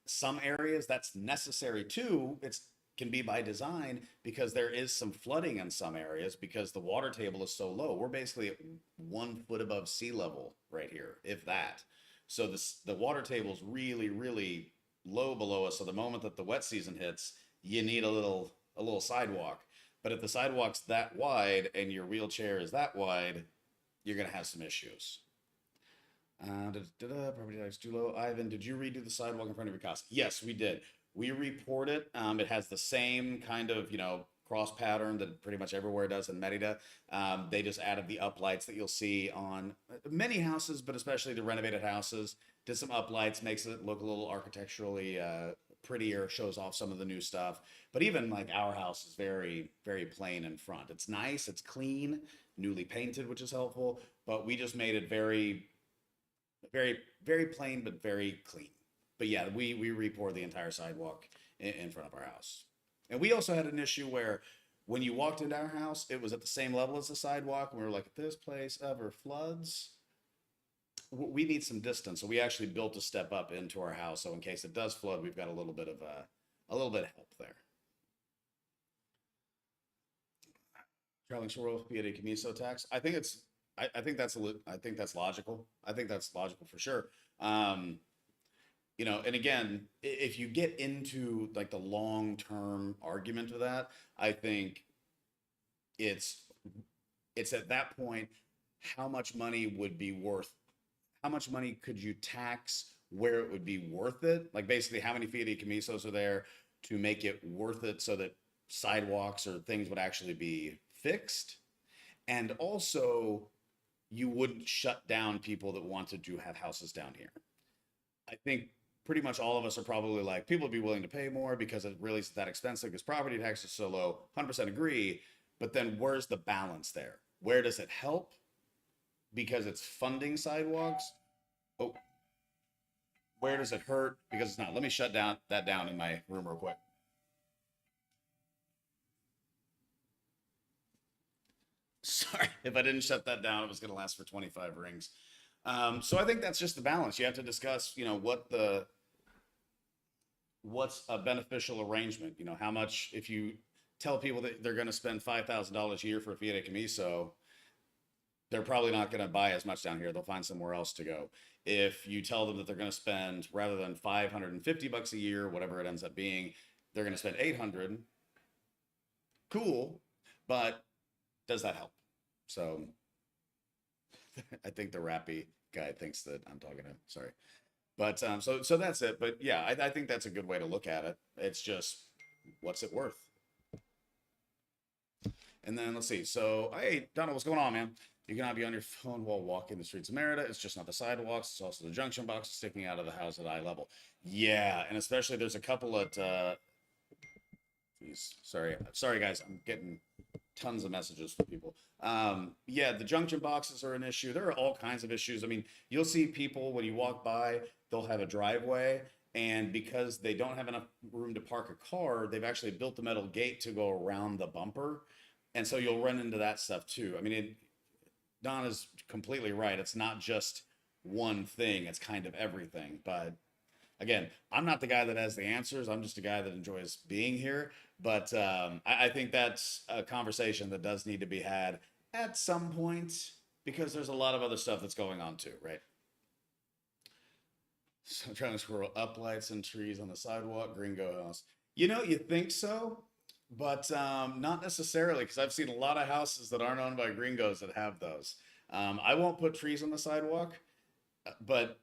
Some areas that's necessary too. It's can be by design because there is some flooding in some areas because the water table is so low. We're basically at 1 foot above sea level right here, if that. So the water table is really, really low below us. So the moment that the wet season hits, you need a little sidewalk. But if the sidewalk's that wide and your wheelchair is that wide, you're going to have some issues. Property tax too low. Ivan, did you redo the sidewalk in front of your house? Yes, we did. We report it. It has the same kind of, cross pattern that pretty much everywhere does in Merida. They just added the uplights that you'll see on many houses, but especially the renovated houses. Did some uplights, makes it look a little architecturally prettier, shows off some of the new stuff. But even like our house is very, very plain in front. It's nice, it's clean, newly painted, which is helpful. But we just made it very, very plain, but very clean. But yeah, we re-poured the entire sidewalk in front of our house. And we also had an issue where when you walked into our house, it was at the same level as the sidewalk. And we were like, if this place ever floods, we need some distance. So we actually built a step up into our house. So in case it does flood, we've got a little bit of help there. Traveling shore via Camiso tax. I think I think that's logical. I think that's logical for sure. Um, and again, if you get into like the long term argument of that, I think it's it's at that point how much money would be worth how much money could you tax where it would be worth it? Like basically how many fideicomisos are there to make it worth it so that sidewalks or things would actually be fixed? And also you wouldn't shut down people that wanted to have houses down here. I think pretty much all of us are probably like, people would be willing to pay more because it really isn't that expensive because property tax is so low. 100% agree. But then where's the balance there? Where does it help? Because it's funding sidewalks. Oh, where does it hurt? Because it's not. Let me shut down that down in my room real quick. Sorry, if I didn't shut that down, it was going to last for 25 rings. So I think that's just the balance. You have to discuss, what's a beneficial arrangement. How much if you tell people that they're going to spend $5,000 a year for a Fiat Camiso, they're probably not going to buy as much down here. They'll find somewhere else to go. If you tell them that they're going to spend rather than 550 bucks a year, whatever it ends up being, they're going to spend 800. Cool, but does that help? So I think the rappy guy thinks that I'm talking to. Sorry, but so that's it. But yeah, I think that's a good way to look at it. It's just what's it worth? And then let's see. So, hey, Donald, what's going on, man? You cannot be on your phone while walking the streets of Merida. It's just not the sidewalks. It's also the junction boxes sticking out of the house at eye level. Yeah, and especially there's a couple at. Geez, sorry, guys. I'm getting tons of messages from people. Yeah, the junction boxes are an issue. There are all kinds of issues. I mean, you'll see people when you walk by, they'll have a driveway, and because they don't have enough room to park a car, they've actually built the metal gate to go around the bumper. And so you'll run into that stuff too. I mean, Don is completely right. It's not just one thing, it's kind of everything. But again, I'm not the guy that has the answers. I'm just a guy that enjoys being here. But I think that's a conversation that does need to be had at some point because there's a lot of other stuff that's going on too, right? So I'm trying to squirrel up lights and trees on the sidewalk, Gringo house. You think so, but not necessarily because I've seen a lot of houses that aren't owned by gringos that have those. I won't put trees on the sidewalk, but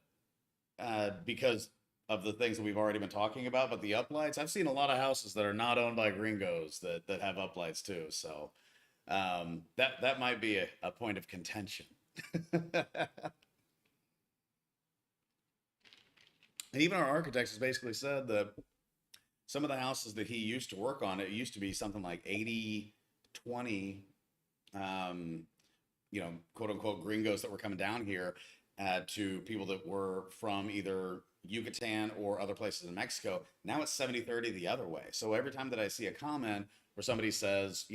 because of the things that we've already been talking about, but the uplights, I've seen a lot of houses that are not owned by gringos that have uplights too. So that might be a point of contention. And even our architects has basically said that some of the houses that he used to work on, it used to be something like 80-20, um, quote unquote gringos that were coming down here to people that were from either Yucatan or other places in Mexico. Now it's 70-30 the other way. So every time that I see a comment where somebody says,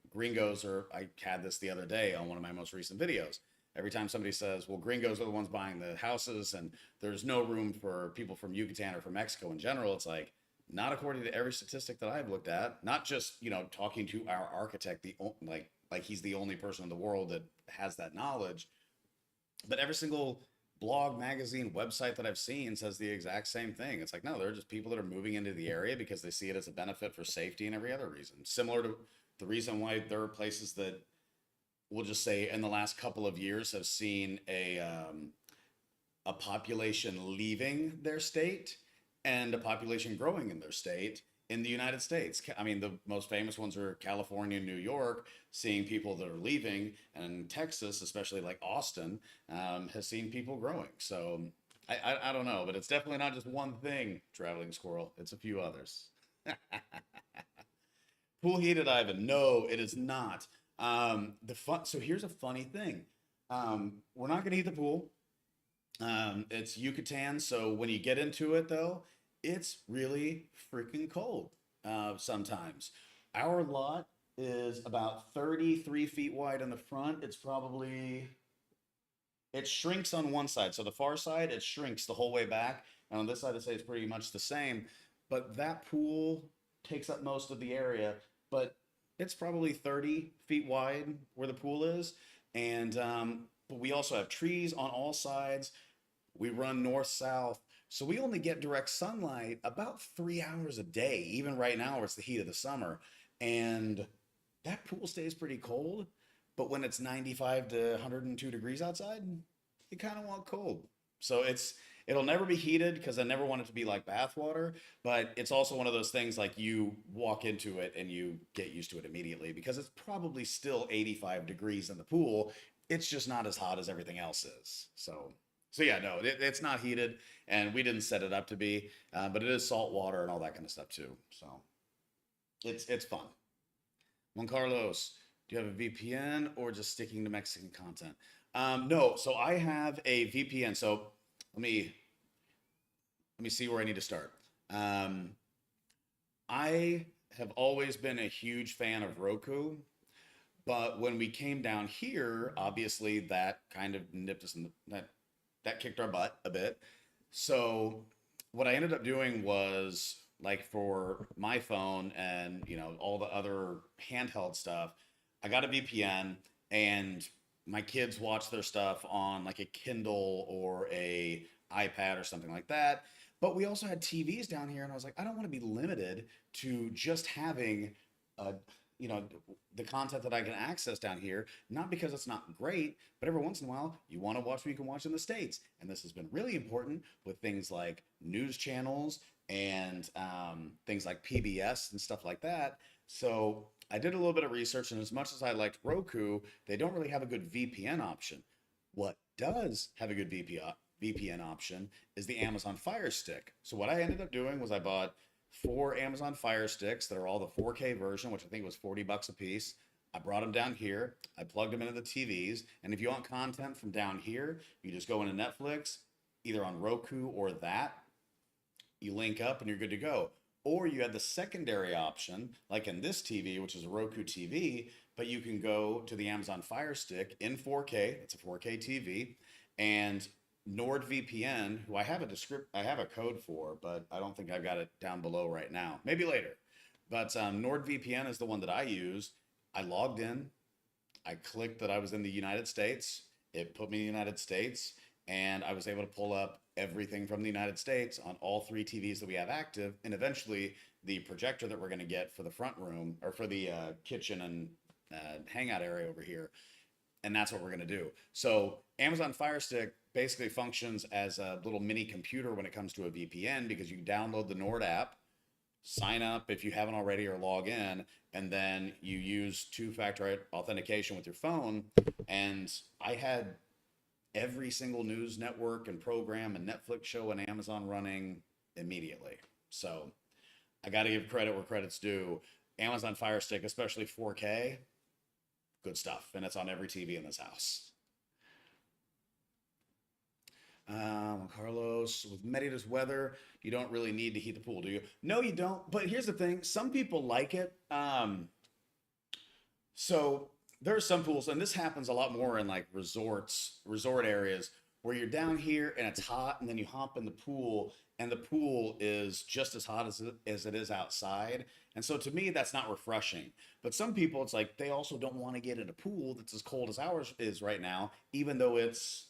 gringos are, I had this the other day on one of my most recent videos. Every time somebody says, well, gringos are the ones buying the houses and there's no room for people from Yucatan or from Mexico in general, it's like, not according to every statistic that I've looked at, not just, talking to our architect, like he's the only person in the world that has that knowledge, but every single blog, magazine, website that I've seen says the exact same thing. It's like, no, they're just people that are moving into the area because they see it as a benefit for safety and every other reason. Similar to the reason why there are places that we'll just say in the last couple of years have seen a population leaving their state and a population growing in their state in the United States. I mean, the most famous ones are California and New York, seeing people that are leaving, and Texas, especially like Austin, has seen people growing. So I don't know, but it's definitely not just one thing, traveling squirrel. It's a few others. Pool heated, Ivan. No, it is not. The fun. So here's a funny thing. We're not going to heat the pool. It's Yucatan, so when you get into it, though, it's really freaking cold sometimes. Our lot is about 33 feet wide in the front. It shrinks on one side. So the far side, it shrinks the whole way back. And on this side, I say it's pretty much the same. But that pool takes up most of the area. But it's probably 30 feet wide where the pool is. And but we also have trees on all sides. We run north south. So we only get direct sunlight about 3 hours a day, even right now, where it's the heat of the summer. And that pool stays pretty cold. But when it's 95 to 102 degrees outside, you kind of want cold. So it'll never be heated because I never want it to be like bath water. But it's also one of those things like you walk into it and you get used to it immediately because it's probably still 85 degrees in the pool. It's just not as hot as everything else is. So yeah, no, it's not heated, and we didn't set it up to be, but it is salt water and all that kind of stuff too. So it's fun. Juan Carlos, do you have a VPN or just sticking to Mexican content? No, so I have a VPN. So let me see where I need to start. I have always been a huge fan of Roku, but when we came down here, obviously that kind of nipped us in that kicked our butt a bit. So what I ended up doing was like for my phone and all the other handheld stuff, I got a VPN and my kids watch their stuff on like a Kindle or a iPad or something like that. But we also had TVs down here and I was like, I don't want to be limited to just having a you know the content that I can access down here, not because it's not great, but every once in a while you want to watch what you can watch in the States. And this has been really important with things like news channels and things like PBS and stuff like that. So I did a little bit of research, and as much as I liked Roku, they don't really have a good VPN option. What does have a good VPN option is the Amazon Fire Stick. So what I ended up doing was I bought 4 Amazon Fire Sticks that are all the 4K version, which I think was $40 a piece. I brought them down here. I plugged them into the TVs. And if you want content from down here, you just go into Netflix, either on Roku or that. You link up and you're good to go. Or you have the secondary option, like in this TV, which is a Roku TV, but you can go to the Amazon Fire Stick in 4K. It's a 4K TV. And NordVPN, who I have a code for, but I don't think I've got it down below right now. Maybe later. But NordVPN is the one that I use. I logged in. I clicked that I was in the United States. It put me in the United States, and I was able to pull up everything from the United States on all 3 TVs that we have active, and eventually the projector that we're going to get for the front room or for the kitchen and hangout area over here. And that's what we're going to do. So Amazon Fire Stick basically functions as a little mini computer when it comes to a VPN, because you download the Nord app, sign up if you haven't already, or log in, and then you use 2-factor authentication with your phone. And I had every single news network and program and Netflix show and Amazon running immediately. So I got to give credit where credit's due. Amazon Fire Stick, especially 4K, good stuff. And it's on every TV in this house. Carlos, with Merida's weather, you don't really need to heat the pool, do you? No, you don't. But here's the thing. Some people like it. So there are some pools, and this happens a lot more in like resort areas, where you're down here and it's hot, and then you hop in the pool, and the pool is just as hot as it is outside. And so to me, that's not refreshing. But some people, it's like they also don't want to get in a pool that's as cold as ours is right now, even though it's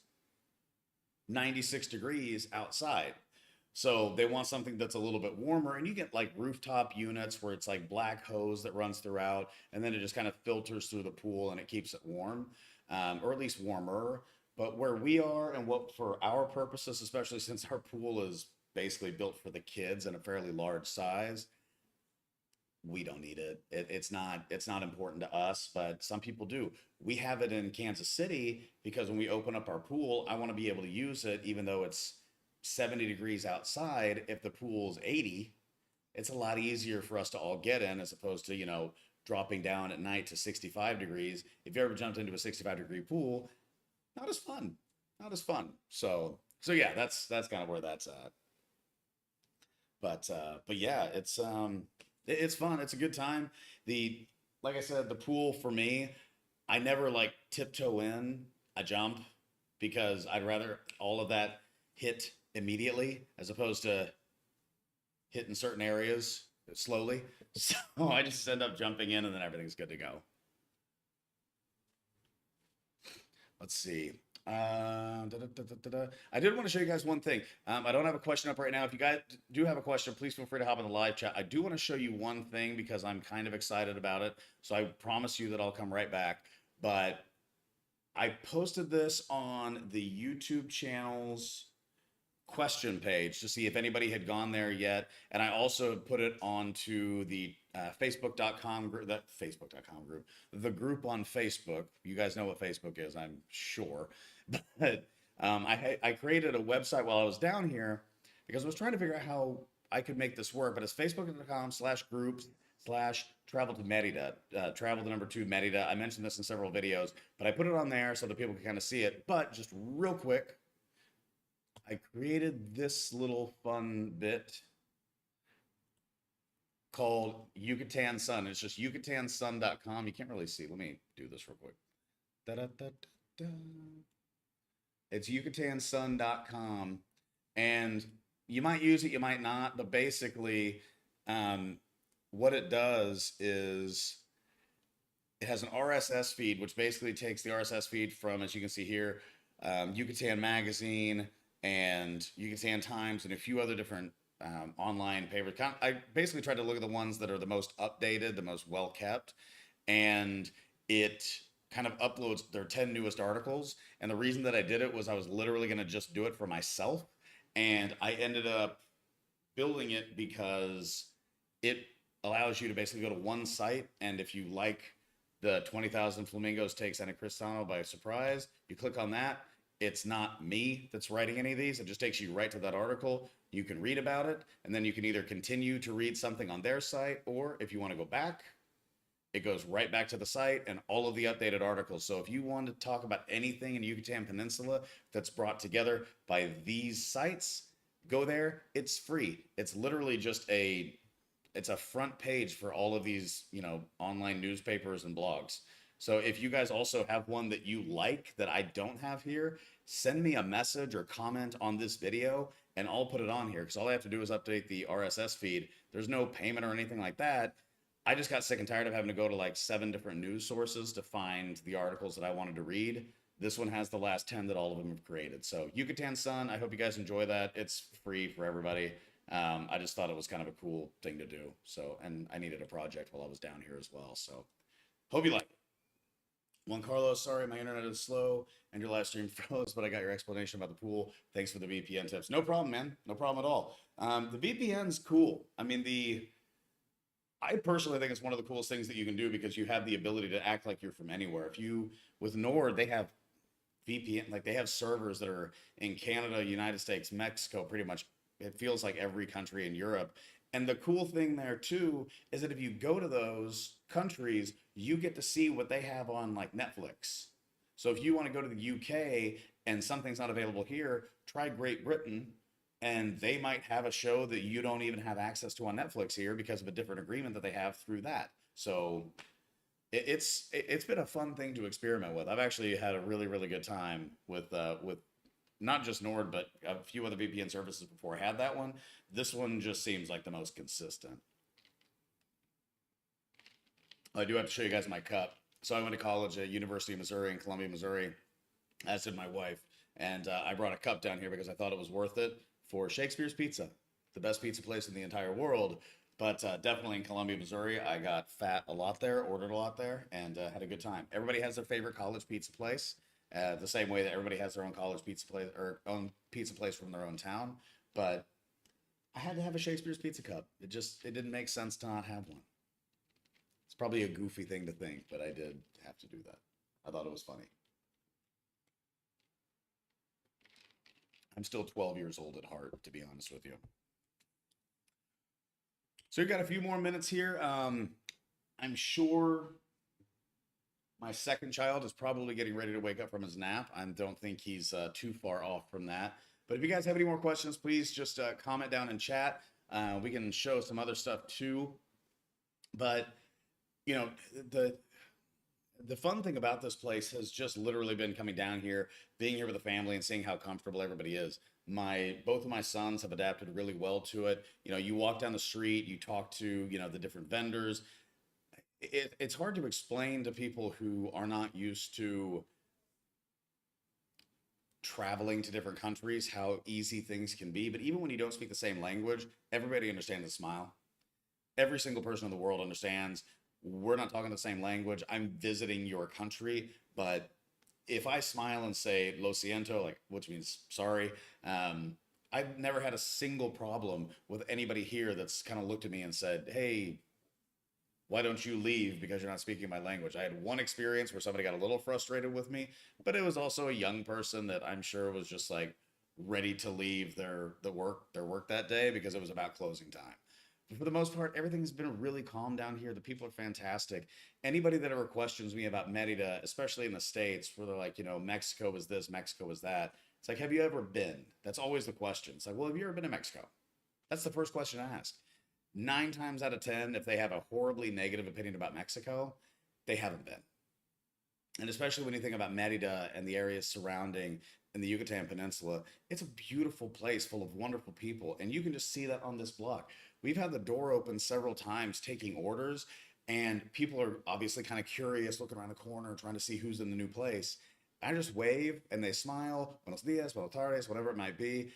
96 degrees outside. So they want something that's a little bit warmer, and you get like rooftop units where it's like black hose that runs throughout, and then it just kind of filters through the pool and it keeps it warm, or at least warmer. But where we are and what for our purposes, especially since our pool is basically built for the kids and a fairly large size, we don't need it. It's not important to us, but some people do. We have it in Kansas City because when we open up our pool, I want to be able to use it even though it's 70 degrees outside. If the pool's 80, it's a lot easier for us to all get in as opposed to, dropping down at night to 65 degrees. If you ever jumped into a 65-degree pool, not as fun. Not as fun. So yeah, that's kind of where that's at. But yeah, it's fun. It's a good time. The Like I said, the pool for me, I never like tiptoe in a jump because I'd rather all of that hit immediately as opposed to hitting certain areas slowly. So I just end up jumping in and then everything's good to go. Let's see. I did want to show you guys one thing. I don't have a question up right now. If you guys do have a question, please feel free to hop in the live chat. I do want to show you one thing because I'm kind of excited about it. So I promise you that I'll come right back. But I posted this on the YouTube channel's question page to see if anybody had gone there yet. And I also put it onto the Facebook.com group, that Facebook.com group, the group on Facebook. You guys know what Facebook is, I'm sure. But I created a website while I was down here because I was trying to figure out how I could make this work. But it's facebook.com/groups/travel to Merida, travel the number 2 Merida. I mentioned this in several videos, but I put it on there so that people can kind of see it. But just real quick, I created this little fun bit called Yucatan Sun. It's just yucatansun.com. You can't really see. Let me do this real quick. Da-da-da-da-da. It's yucatansun.com. And you might use it, you might not, but basically, what it does is it has an RSS feed, which basically takes the RSS feed from, as you can see here, Yucatan Magazine and Yucatan Times and a few other different online papers. I basically tried to look at the ones that are the most updated, the most well kept, and it kind of uploads their 10 newest articles. And the reason that I did it was I was literally going to just do it for myself. And I ended up building it because it allows you to basically go to one site. And if you like the 20,000 Flamingos Take Santa Cristano by surprise, you click on that. It's not me that's writing any of these. It just takes you right to that article. You can read about it, and then you can either continue to read something on their site, or if you want to go back, it goes right back to the site and all of the updated articles. So if you want to talk about anything in Yucatan Peninsula that's brought together by these sites, go there. It's free. It's literally just it's a front page for all of these, online newspapers and blogs. So if you guys also have one that you like that I don't have here, send me a message or comment on this video and I'll put it on here, because all I have to do is update the RSS feed. There's no payment or anything like that. I just got sick and tired of having to go to like 7 different news sources to find the articles that I wanted to read. This one has the last 10 that all of them have created. So Yucatan Sun, I hope you guys enjoy that. It's free for everybody. I just thought it was kind of a cool thing to do. So, and I needed a project while I was down here as well. So hope you like it. Juan Carlos, sorry, my internet is slow and your live stream froze, but I got your explanation about the pool. Thanks for the VPN tips. No problem, man. No problem at all. The VPN's cool. I mean, I personally think it's one of the coolest things that you can do because you have the ability to act like you're from anywhere. With Nord, they have VPN, like they have servers that are in Canada, United States, Mexico, pretty much. It feels like every country in Europe. And the cool thing there too is that if you go to those countries, you get to see what they have on like Netflix. So if you want to go to the UK and something's not available here, try Great Britain and they might have a show that you don't even have access to on Netflix here because of a different agreement that they have through that. So it's been a fun thing to experiment with. I've actually had a really, really good time with not just Nord, but a few other VPN services before I had that one. This one just seems like the most consistent. I do have to show you guys my cup. So I went to college at University of Missouri in Columbia, Missouri, as did my wife. And I brought a cup down here because I thought it was worth it for Shakespeare's Pizza, the best pizza place in the entire world. But definitely in Columbia, Missouri, I got fat a lot there, ordered a lot there, and had a good time. Everybody has their favorite college pizza place. the same way that everybody has their own college pizza place or own pizza place from their own town. But I had to have a Shakespeare's Pizza Cup. It didn't make sense to not have one. It's probably a goofy thing to think, but I did have to do that. I thought it was funny. I'm still 12 years old at heart, to be honest with you. So we've got a few more minutes here. I'm sure my second child is probably getting ready to wake up from his nap. I don't think he's too far off from that. But if you guys have any more questions, please just comment down in chat. We can show some other stuff too. But you know, the fun thing about this place has just literally been coming down here, being here with the family, and seeing how comfortable everybody is. Both of my sons have adapted really well to it. You know, you walk down the street, you talk to the different vendors. It's hard to explain to people who are not used to traveling to different countries how easy things can be. But even when you don't speak the same language, everybody understands the smile. Every single person in the world understands we're not talking the same language. I'm visiting your country, but if I smile and say "lo siento," like which means sorry, I've never had a single problem with anybody here that's kind of looked at me and said, "Hey, why don't you leave because you're not speaking my language?" I had one experience where somebody got a little frustrated with me, but it was also a young person that I'm sure was just like ready to leave their work that day because it was about closing time. But for the most part, everything's been really calm down here. The people are fantastic. Anybody that ever questions me about Merida, especially in the States, where they're like, Mexico is this, Mexico is that. It's like, have you ever been? That's always the question. It's like, well, have you ever been to Mexico? That's the first question I ask. 9 times out of 10, if they have a horribly negative opinion about Mexico, they haven't been. And especially when you think about Merida and the areas surrounding in the Yucatan Peninsula, it's a beautiful place full of wonderful people. And you can just see that on this block. We've had the door open several times taking orders, and people are obviously kind of curious, looking around the corner, trying to see who's in the new place. I just wave and they smile, buenos dias, buenos tardes, whatever it might be.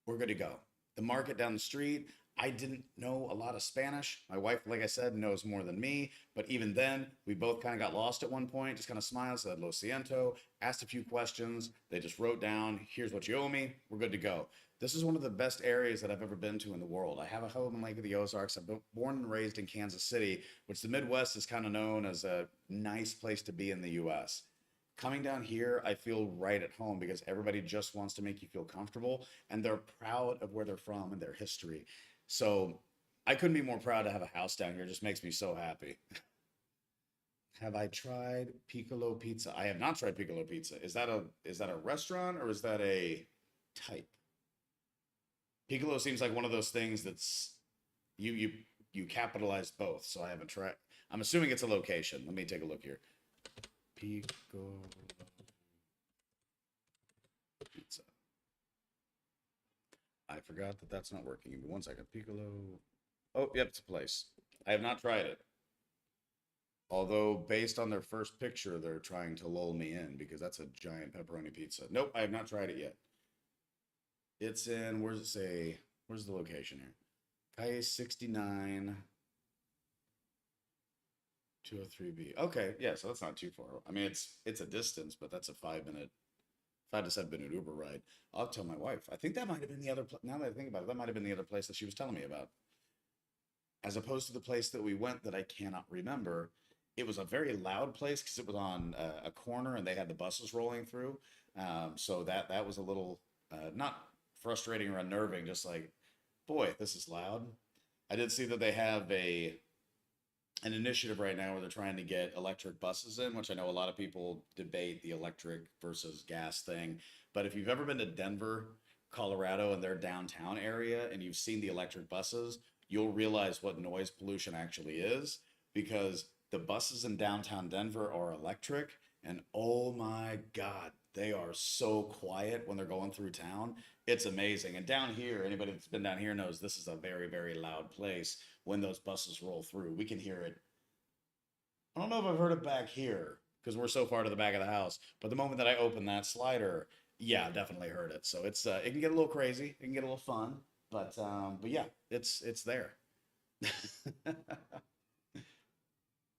We're good to go. The market down the street, I didn't know a lot of Spanish. My wife, like I said, knows more than me. But even then, we both kind of got lost at one point, just kind of smiled, said lo siento, asked a few questions. They just wrote down, here's what you owe me. We're good to go. This is one of the best areas that I've ever been to in the world. I have a home in Lake of the Ozarks. I've been born and raised in Kansas City, which the Midwest is kind of known as a nice place to be in the U.S. Coming down here, I feel right at home because everybody just wants to make you feel comfortable, and they're proud of where they're from and their history. So I couldn't be more proud to have a house down here. It just makes me so happy. Have I tried Piccolo Pizza? I have not tried Piccolo Pizza. Is that a restaurant or is that a type? Piccolo seems like one of those things that's you capitalize both, so I haven't tried. I'm assuming it's a location. Let me take a look here. Piccolo Pizza. I forgot that that's not working. Give me 1 second. Piccolo. Oh, yep, it's a place. I have not tried it. Although, based on their first picture, they're trying to lull me in because that's a giant pepperoni pizza. Nope, I have not tried it yet. It's in, where does it say? Where's the location here? Calle 69, 203B. Okay, yeah, so that's not too far. I mean, it's a distance, but that's a 5 to 7 minute Uber ride. I'll tell my wife. I think that might have been the other. Now that I think about it, that might have been the other place that she was telling me about, as opposed to the place that we went that I cannot remember. It was a very loud place because it was on a corner and they had the buses rolling through. So that was a little not frustrating or unnerving. Just like, boy, this is loud. I did see that they have an initiative right now where they're trying to get electric buses in, which I know a lot of people debate the electric versus gas thing. But if you've ever been to Denver, Colorado, and their downtown area, and you've seen the electric buses, you'll realize what noise pollution actually is, because the buses in downtown Denver are electric, and oh my God, they are so quiet when they're going through town. It's amazing. And down here, anybody that's been down here knows this is a very, very loud place when those buses roll through. We can hear it. I don't know if I've heard it back here because we're so far to the back of the house, but the moment that I open that slider, yeah, I've definitely heard it. So it's it can get a little crazy, it can get a little fun, but yeah, it's there.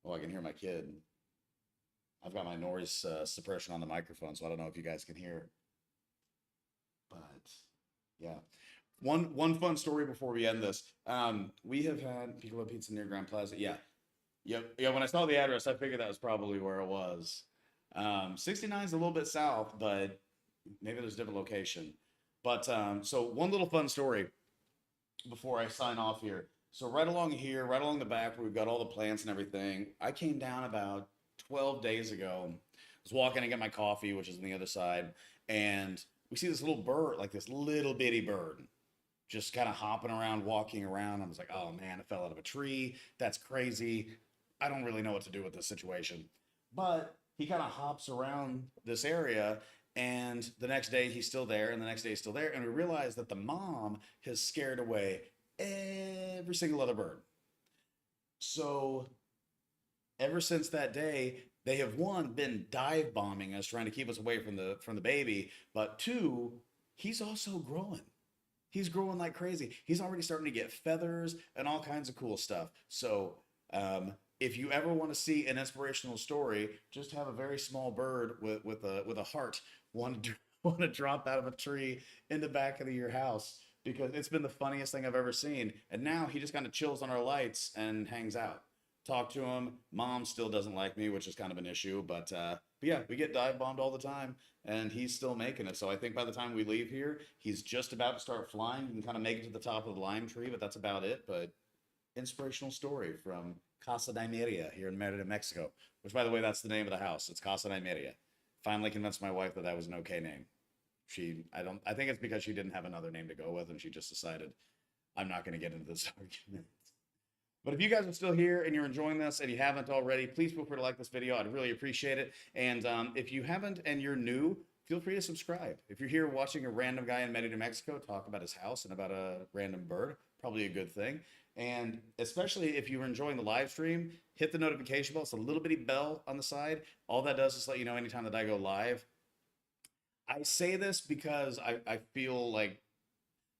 Oh, I can hear my kid. I've got my noise suppression on the microphone, so I don't know if you guys can hear. But yeah, one fun story before we end this. We have had Piccolo Pizza near Grand Plaza. Yeah, yep, yeah. When I saw the address, I figured that was probably where it was. 69 is a little bit south, but maybe there's a different location. But so one little fun story before I sign off here. So right along here, right along the back where we've got all the plants and everything, I came down about 12 days ago. I was walking to get my coffee, which is on the other side, and we see this little bird, like this little bitty bird, just kind of hopping around, walking around. I was like, oh man, it fell out of a tree. That's crazy. I don't really know what to do with this situation. But he kind of hops around this area, and the next day he's still there, and the next day he's still there. And we realize that the mom has scared away every single other bird. So ever since that day, they have one been dive bombing us, trying to keep us away from the baby. But two, he's also growing. He's growing like crazy. He's already starting to get feathers and all kinds of cool stuff. So if you ever want to see an inspirational story, just have a very small bird with a heart want to want to drop out of a tree in the back of your house, because it's been the funniest thing I've ever seen. And now he just kind of chills on our lights and hangs out. Talk to him. Mom still doesn't like me, which is kind of an issue. But yeah, we get dive bombed all the time, and he's still making it. So I think by the time we leave here, he's just about to start flying. You can kind of make it to the top of the lime tree, but that's about it. But inspirational story from Casa de Merida here in Merida, Mexico. Which, by the way, that's the name of the house. It's Casa de Merida. Finally convinced my wife that that was an okay name. I think it's because she didn't have another name to go with, and she just decided, I'm not going to get into this argument. But if you guys are still here and you're enjoying this and you haven't already, please feel free to like this video. I'd really appreciate it. And if you haven't and you're new, feel free to subscribe. If you're here watching a random guy in Merida, Mexico talk about his house and about a random bird, probably a good thing. And especially if you're enjoying the live stream, hit the notification bell. It's a little bitty bell on the side. All that does is let you know anytime that I go live. I say this because I feel like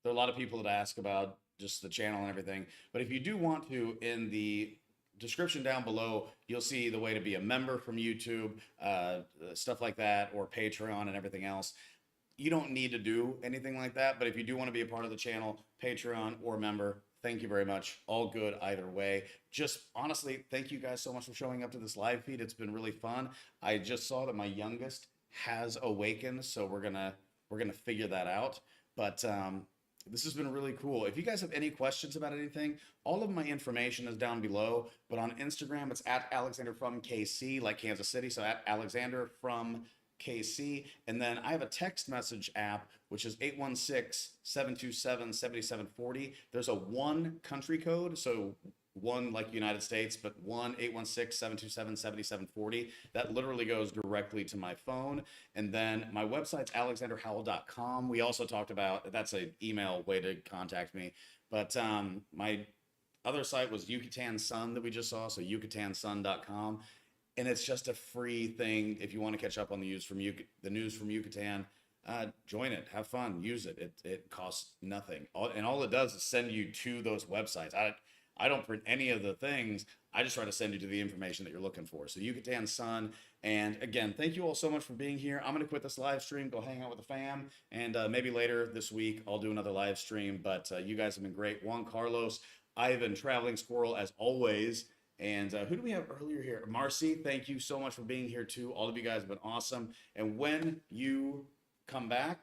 there are a lot of people that ask about just the channel and everything. But if you do want to, in the description down below, you'll see the way to be a member from YouTube, stuff like that, or Patreon and everything else. You don't need to do anything like that, but if you do want to be a part of the channel, Patreon or member, thank you very much. All good either way. Just honestly, thank you guys so much for showing up to this live feed. It's been really fun. I just saw that my youngest has awakened, so we're gonna figure that out. But this has been really cool. If you guys have any questions about anything, all of my information is down below. But on Instagram, it's at Alexander from KC, like Kansas City. So at Alexander from KC. And then I have a text message app, which is 816-727-7740. There's a one country code. So one like United States, but 1-816-727-7740. That literally goes directly to my phone. And then my website's alexanderhowell.com. We also talked about, that's an email way to contact me. But my other site was Yucatan Sun that we just saw, so yucatansun.com. And it's just a free thing. If you want to catch up on the news from Yucatan, join it, have fun, use it. It costs nothing. And all it does is send you to those websites. I don't print any of the things. I just try to send you to the information that you're looking for. So Yucatan Sun. And again, thank you all so much for being here. I'm going to quit this live stream, go hang out with the fam. And maybe later this week, I'll do another live stream. But you guys have been great. Juan Carlos, Ivan, Traveling Squirrel, as always. And who do we have earlier here? Marcy, thank you so much for being here too. All of you guys have been awesome. And when you come back,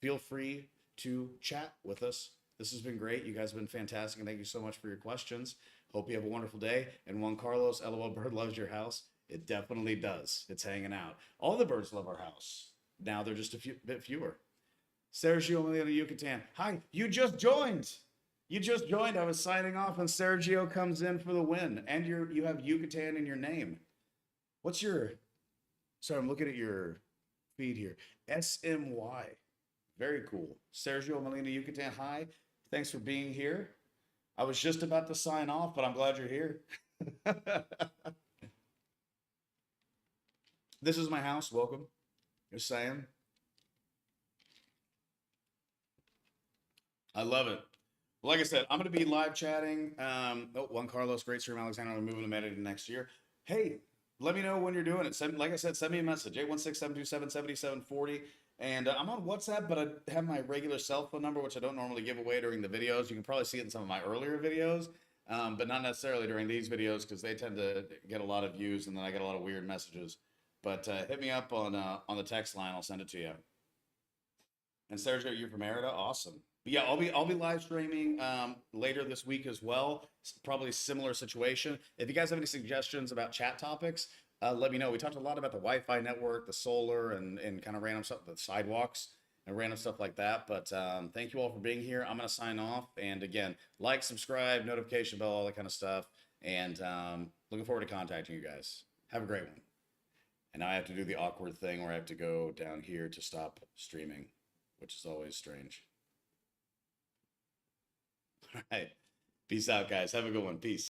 feel free to chat with us. This has been great. You guys have been fantastic, and thank you so much for your questions. Hope you have a wonderful day. And Juan Carlos, LOL Bird loves your house. It definitely does. It's hanging out. All the birds love our house. Now they're just a bit fewer. Sergio Emiliano Yucatan. Hi, you just joined. You just joined. I was signing off, and Sergio comes in for the win. And you have Yucatan in your name. What's your... Sorry, I'm looking at your feed here. SMY. Very cool. Sergio Molina Yucatan, hi. Thanks for being here. I was just about to sign off, but I'm glad you're here. This is my house. Welcome. Just saying. I love it. Like I said, I'm going to be live chatting. Juan Carlos, great stream, Alexander. I'm moving to Merida next year. Hey, let me know when you're doing it. Send, like I said, send me a message, 816-727-7740. And I'm on WhatsApp, but I have my regular cell phone number, which I don't normally give away during the videos. You can probably see it in some of my earlier videos, but not necessarily during these videos because they tend to get a lot of views and then I get a lot of weird messages. But hit me up on the text line. I'll send it to you. And Sergio, you from Merida? Awesome. But yeah, I'll be live streaming later this week as well. Probably similar situation. If you guys have any suggestions about chat topics, let me know. We talked a lot about the Wi-Fi network, the solar, and kind of random stuff, the sidewalks and random stuff like that. But thank you all for being here. I'm gonna sign off. And again, like, subscribe, notification bell, all that kind of stuff. And looking forward to contacting you guys. Have a great one. And now I have to do the awkward thing where I have to go down here to stop streaming, which is always strange. All right. Peace out, guys. Have a good one. Peace.